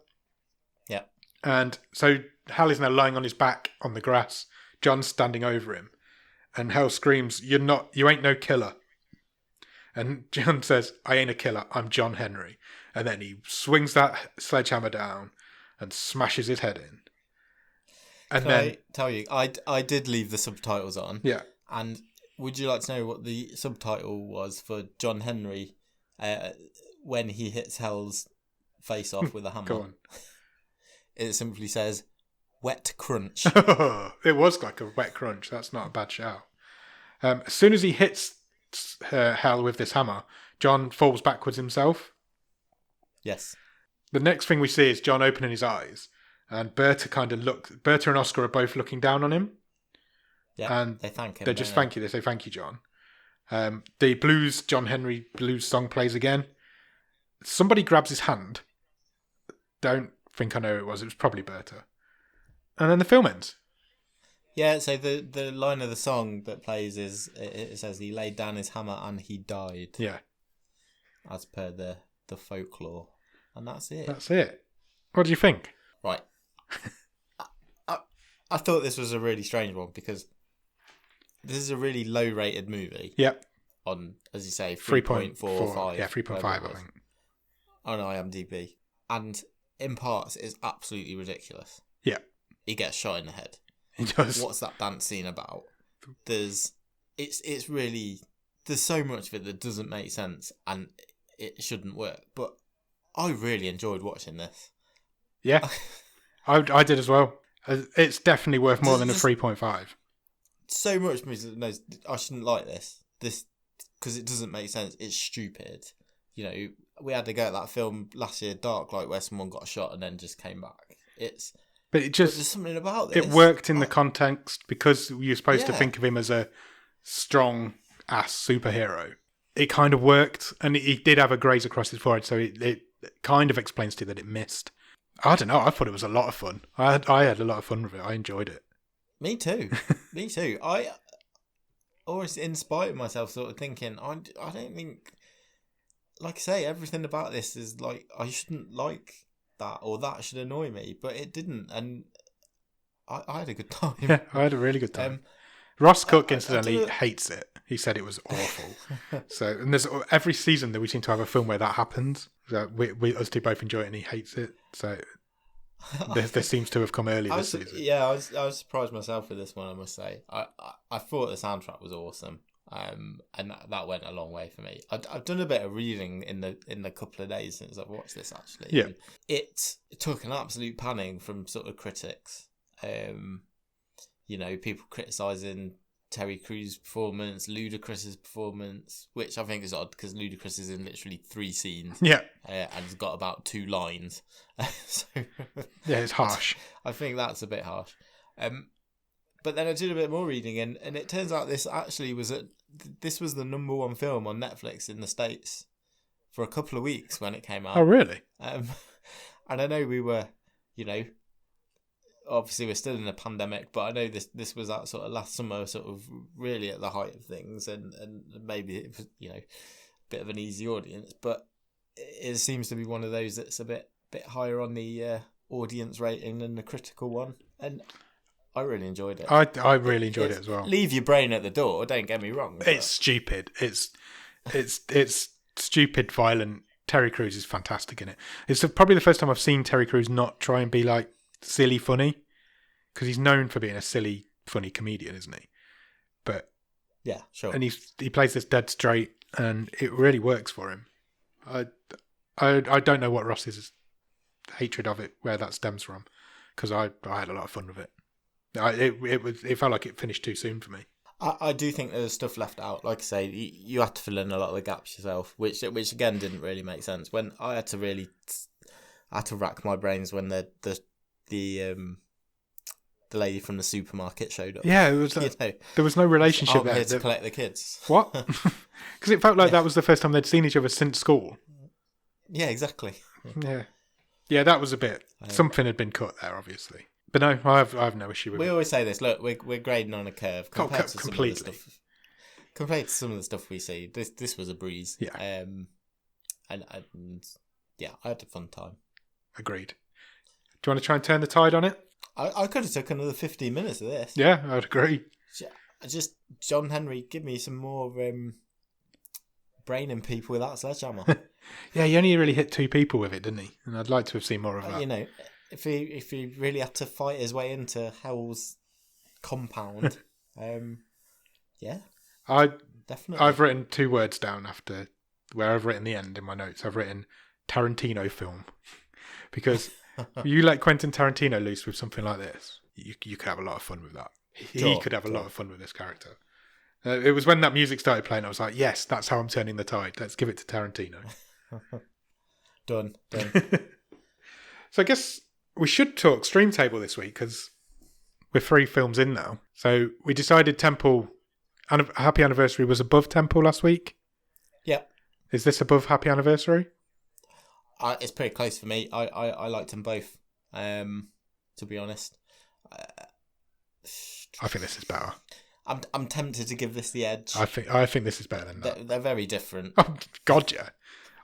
[SPEAKER 2] Yeah.
[SPEAKER 1] And so Hal is now lying on his back on the grass. John's standing over him. And Hal screams, you ain't no killer. And John says, I ain't a killer, I'm John Henry. And then he swings that sledgehammer down and smashes his head in. And
[SPEAKER 2] I tell you, I did leave the subtitles on.
[SPEAKER 1] Yeah.
[SPEAKER 2] And would you like to know what the subtitle was for John Henry when he hits Hell's face off with a hammer?
[SPEAKER 1] Go on.
[SPEAKER 2] It simply says, wet crunch.
[SPEAKER 1] It was like a wet crunch. That's not a bad shout. As soon as he hits Hell with this hammer, John falls backwards himself.
[SPEAKER 2] Yes.
[SPEAKER 1] The next thing we see is John opening his eyes, and Berta and Oscar are both looking down on him.
[SPEAKER 2] Yeah,
[SPEAKER 1] and
[SPEAKER 2] they thank him.
[SPEAKER 1] They just thank you. They say, thank you, John. The John Henry blues song plays again. Somebody grabs his hand. Don't think I know who it was. It was probably Berta. And then the film ends.
[SPEAKER 2] Yeah, so the line of the song that plays is, it says he laid down his hammer and he died.
[SPEAKER 1] Yeah.
[SPEAKER 2] As per the folklore. And that's it.
[SPEAKER 1] That's it. What do you think?
[SPEAKER 2] Right. I thought this was a really strange one because this is a really low rated movie.
[SPEAKER 1] Yep.
[SPEAKER 2] On, as you say, 3.45.
[SPEAKER 1] Yeah, 3.5 I think.
[SPEAKER 2] On IMDb. And in parts it's absolutely ridiculous.
[SPEAKER 1] Yeah.
[SPEAKER 2] He gets shot in the head.
[SPEAKER 1] He does.
[SPEAKER 2] What's that dance scene about? It's really, there's so much of it that doesn't make sense and it shouldn't work. But I really enjoyed watching this.
[SPEAKER 1] Yeah, I did as well. It's definitely worth more than a 3.5.
[SPEAKER 2] So much music knows I shouldn't like this because it doesn't make sense. It's stupid. You know, we had to go at that film last year, Dark Light, where someone got shot and then just came back. But there's something about this.
[SPEAKER 1] It worked in the context because you're supposed to think of him as a strong ass superhero. It kind of worked, and he did have a graze across his forehead, so it kind of explains to you that it missed. I don't know. I thought it was a lot of fun. I had a lot of fun with it. I enjoyed it.
[SPEAKER 2] Me too. Me too. I always inspired myself, sort of thinking, I don't think, like I say, everything about this is like, I shouldn't like that or that should annoy me, but it didn't, and I had a good time.
[SPEAKER 1] Yeah, I had a really good time. Ross Cook, incidentally, hates it. He said it was awful. And there's every season that we seem to have a film where that happens. So we us two both enjoy it, and he hates it. So this seems to have come early this season.
[SPEAKER 2] Yeah, I was surprised myself with this one. I must say, I thought the soundtrack was awesome. and that went a long way for me. I've done a bit of reading in the couple of days since I've watched this, actually.
[SPEAKER 1] Yeah.
[SPEAKER 2] And it took an absolute panning from sort of critics. People criticising Terry Crews' performance, Ludacris's performance, which I think is odd because Ludacris is in literally 3 scenes.
[SPEAKER 1] Yeah.
[SPEAKER 2] And has got about 2 lines. So
[SPEAKER 1] yeah, it's harsh.
[SPEAKER 2] I think that's a bit harsh. But then I did a bit more reading, and it turns out this actually was this was the number 1 film on Netflix in the States for a couple of weeks when it came out.
[SPEAKER 1] Oh, really?
[SPEAKER 2] And I know we were, obviously we're still in a pandemic, but I know this was that sort of last summer, sort of really at the height of things, and maybe it was, a bit of an easy audience, but it seems to be one of those that's a bit higher on the audience rating than the critical one, and I really enjoyed it.
[SPEAKER 1] I really enjoyed it as well.
[SPEAKER 2] Leave your brain at the door, don't get me wrong.
[SPEAKER 1] It's stupid. It's stupid, violent. Terry Crews is fantastic in it. It's probably the first time I've seen Terry Crews not try and be like silly funny, because he's known for being a silly funny comedian, isn't he? But
[SPEAKER 2] yeah, sure.
[SPEAKER 1] And he plays this dead straight, and it really works for him. I don't know what Ross's hatred of it, where that stems from, because I had a lot of fun with it. It felt like it finished too soon for me.
[SPEAKER 2] I do think there's stuff left out. Like I say, you had to fill in a lot of the gaps yourself, which again didn't really make sense. When I had to rack my brains when the lady from the supermarket showed up.
[SPEAKER 1] Yeah, it was. There was no relationship there.
[SPEAKER 2] Here to collect the kids.
[SPEAKER 1] What? Because it felt like that was the first time they'd seen each other since school.
[SPEAKER 2] Yeah, exactly.
[SPEAKER 1] Yeah, that was a bit. Something had been cut there, obviously. But no, I have no issue with it.
[SPEAKER 2] We always say this. Look, we're grading on a curve compared to
[SPEAKER 1] completely.
[SPEAKER 2] Some of the stuff. Compared to some of the stuff we see, this was a breeze.
[SPEAKER 1] Yeah.
[SPEAKER 2] And yeah, I had a fun time.
[SPEAKER 1] Agreed. Do you want to try and turn the tide on it?
[SPEAKER 2] I could have took another 15 minutes of this.
[SPEAKER 1] Yeah, I'd agree.
[SPEAKER 2] Just John Henry, give me some more braining people with that sledgehammer.
[SPEAKER 1] Yeah, he only really hit 2 people with it, didn't he? And I'd like to have seen more of that.
[SPEAKER 2] If he really had to fight his way into Hell's compound, yeah, definitely. I've
[SPEAKER 1] written 2 words down after where I've written the end in my notes. I've written Tarantino film, because you let Quentin Tarantino loose with something like this, you could have a lot of fun with that. He could have a lot of fun with this character. It was when that music started playing, I was like, yes, that's how I'm turning the tide. Let's give it to Tarantino.
[SPEAKER 2] Done.
[SPEAKER 1] So I guess we should talk Stream Table this week, because we're 3 films in now. So we decided Temple, Happy Anniversary was above Temple last week.
[SPEAKER 2] Yep.
[SPEAKER 1] Is this above Happy Anniversary?
[SPEAKER 2] It's pretty close for me. I liked them both, to be honest.
[SPEAKER 1] I think this is better.
[SPEAKER 2] I'm tempted to give this the edge.
[SPEAKER 1] I think this is better than that.
[SPEAKER 2] They're very different.
[SPEAKER 1] Oh God, yeah.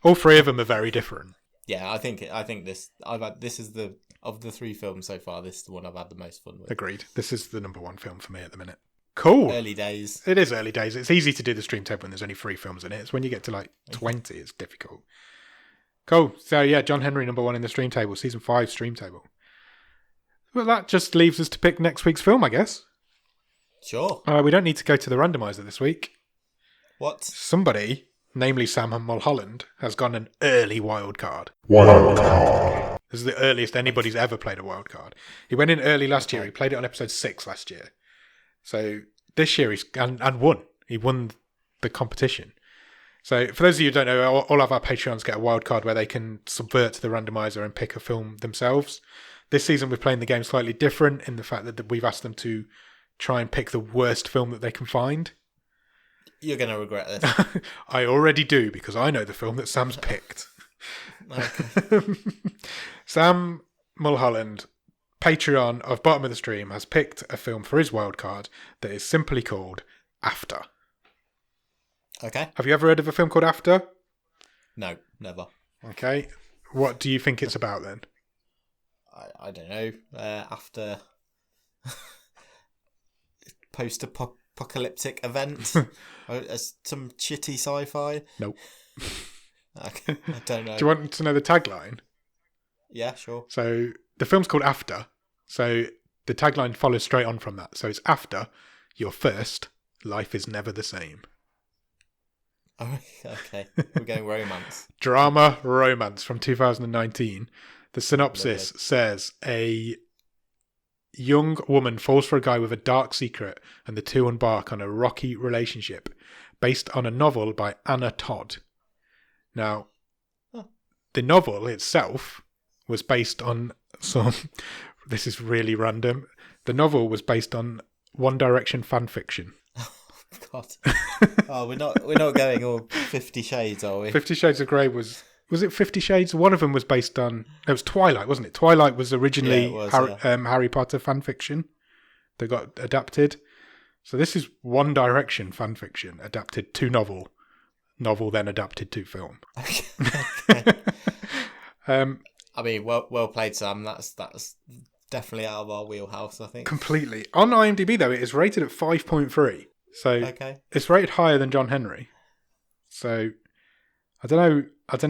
[SPEAKER 1] All 3 of them are very different.
[SPEAKER 2] Yeah, I think this. This is of the 3 films so far. This is the one I've had the most fun with.
[SPEAKER 1] Agreed. This is the number 1 film for me at the minute. Cool.
[SPEAKER 2] Early days.
[SPEAKER 1] It is early days. It's easy to do the Stream Table when there's only 3 films in it. It's when you get to like 20, it's difficult. Cool. So yeah, John Henry number 1 in the Stream Table, season 5 Stream Table. Well, that just leaves us to pick next week's film, I guess.
[SPEAKER 2] Sure.
[SPEAKER 1] We don't need to go to the randomizer this week.
[SPEAKER 2] What?
[SPEAKER 1] Somebody, namely Sam Mulholland, has gone an early wild card.
[SPEAKER 3] Wild card.
[SPEAKER 1] This is the earliest anybody's ever played a wild card. He went in early last year. He played it on episode 6 last year. So this year and won. He won the competition. So for those of you who don't know, all of our Patreons get a wild card where they can subvert the randomizer and pick a film themselves. This season we're playing the game slightly different in the fact that we've asked them to try and pick the worst film that they can find.
[SPEAKER 2] You're going to regret this.
[SPEAKER 1] I already do, because I know the film that Sam's picked.
[SPEAKER 2] Okay.
[SPEAKER 1] Sam Mulholland, Patreon of Bottom of the Stream, has picked a film for his wildcard that is simply called After.
[SPEAKER 2] Okay.
[SPEAKER 1] Have you ever heard of a film called After?
[SPEAKER 2] No, never.
[SPEAKER 1] Okay. What do you think it's about then?
[SPEAKER 2] I don't know. After post-apocalyptic event? Some shitty sci-fi?
[SPEAKER 1] Nope.
[SPEAKER 2] Okay, I don't know.
[SPEAKER 1] Do you want to know the tagline?
[SPEAKER 2] Yeah, sure.
[SPEAKER 1] So the film's called After. So the tagline follows straight on from that. So it's after your first, life is never the same.
[SPEAKER 2] Oh, okay. We're going romance.
[SPEAKER 1] Drama romance from 2019. The synopsis says a young woman falls for a guy with a dark secret, and the two embark on a rocky relationship based on a novel by Anna Todd. Now, the novel itself was based on some... This is really random. The novel was based on One Direction fan fiction.
[SPEAKER 2] God. Oh, we're not going all 50 Shades, are we?
[SPEAKER 1] 50 Shades of Grey was it 50 Shades? One of them was based on... It was Twilight, wasn't it? Twilight was originally Harry Potter fan fiction that got adapted. So this is One Direction fan fiction adapted to novel then adapted to film.
[SPEAKER 2] Okay. I mean, well played, Sam. That's definitely out of our wheelhouse, I think.
[SPEAKER 1] Completely. On IMDb, though, it is rated at 5.3. So It's rated higher than John Henry. So I don't know. I don't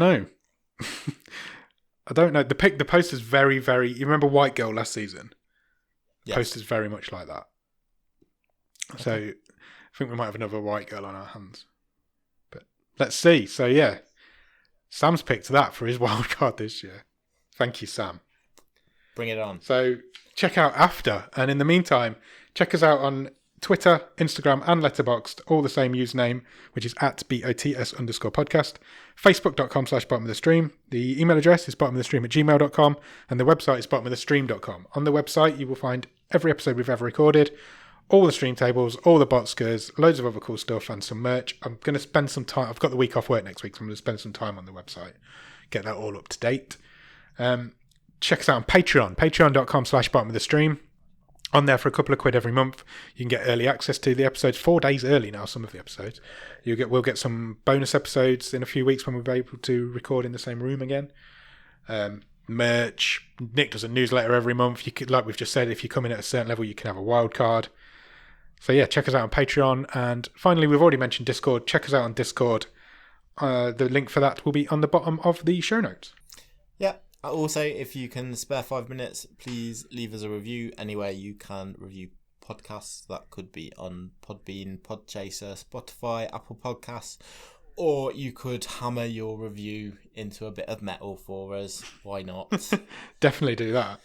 [SPEAKER 1] know. The poster's very, very... You remember White Girl last season?
[SPEAKER 2] Yes.
[SPEAKER 1] Poster's very much like that. Okay. So I think we might have another White Girl on our hands. But let's see. So yeah, Sam's picked that for his wild card this year. Thank you, Sam.
[SPEAKER 2] Bring it on.
[SPEAKER 1] So check out After. And in the meantime, check us out on Twitter, Instagram, and Letterboxd, all the same username, which is at BOTS_podcast. Facebook.com/bottom of the stream. The email address is bottomofthestream@gmail.com, and the website is bottomofthestream.com. On the website, you will find every episode we've ever recorded, all the stream tables, all the botskers, loads of other cool stuff, and some merch. I'm going to spend some time. I've got the week off work next week, so I'm going to spend some time on the website, get that all up to date. Check us out on Patreon, patreon.com/bottomofthestream. On there for a couple of quid every month, you can get early access to the episodes 4 days early now. Some of the episodes, we'll get some bonus episodes in a few weeks when we'll be able to record in the same room again. Merch. Nick does a newsletter every month. You could, like we've just said, if you come in at a certain level, you can have a wild card. So yeah, check us out on Patreon. And finally, we've already mentioned Discord. Check us out on Discord. The link for that will be on the bottom of the show notes.
[SPEAKER 2] Yeah. Also, if you can spare 5 minutes, please leave us a review anywhere you can review podcasts. That could be on Podbean, Podchaser, Spotify, Apple Podcasts, or you could hammer your review into a bit of metal for us. Why not?
[SPEAKER 1] Definitely do that.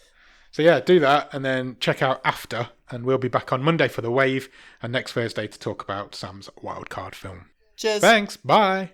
[SPEAKER 1] So yeah, do that and then check out After, and we'll be back on Monday for The Wave and next Thursday to talk about Sam's wildcard film.
[SPEAKER 2] Cheers.
[SPEAKER 1] Thanks. Bye.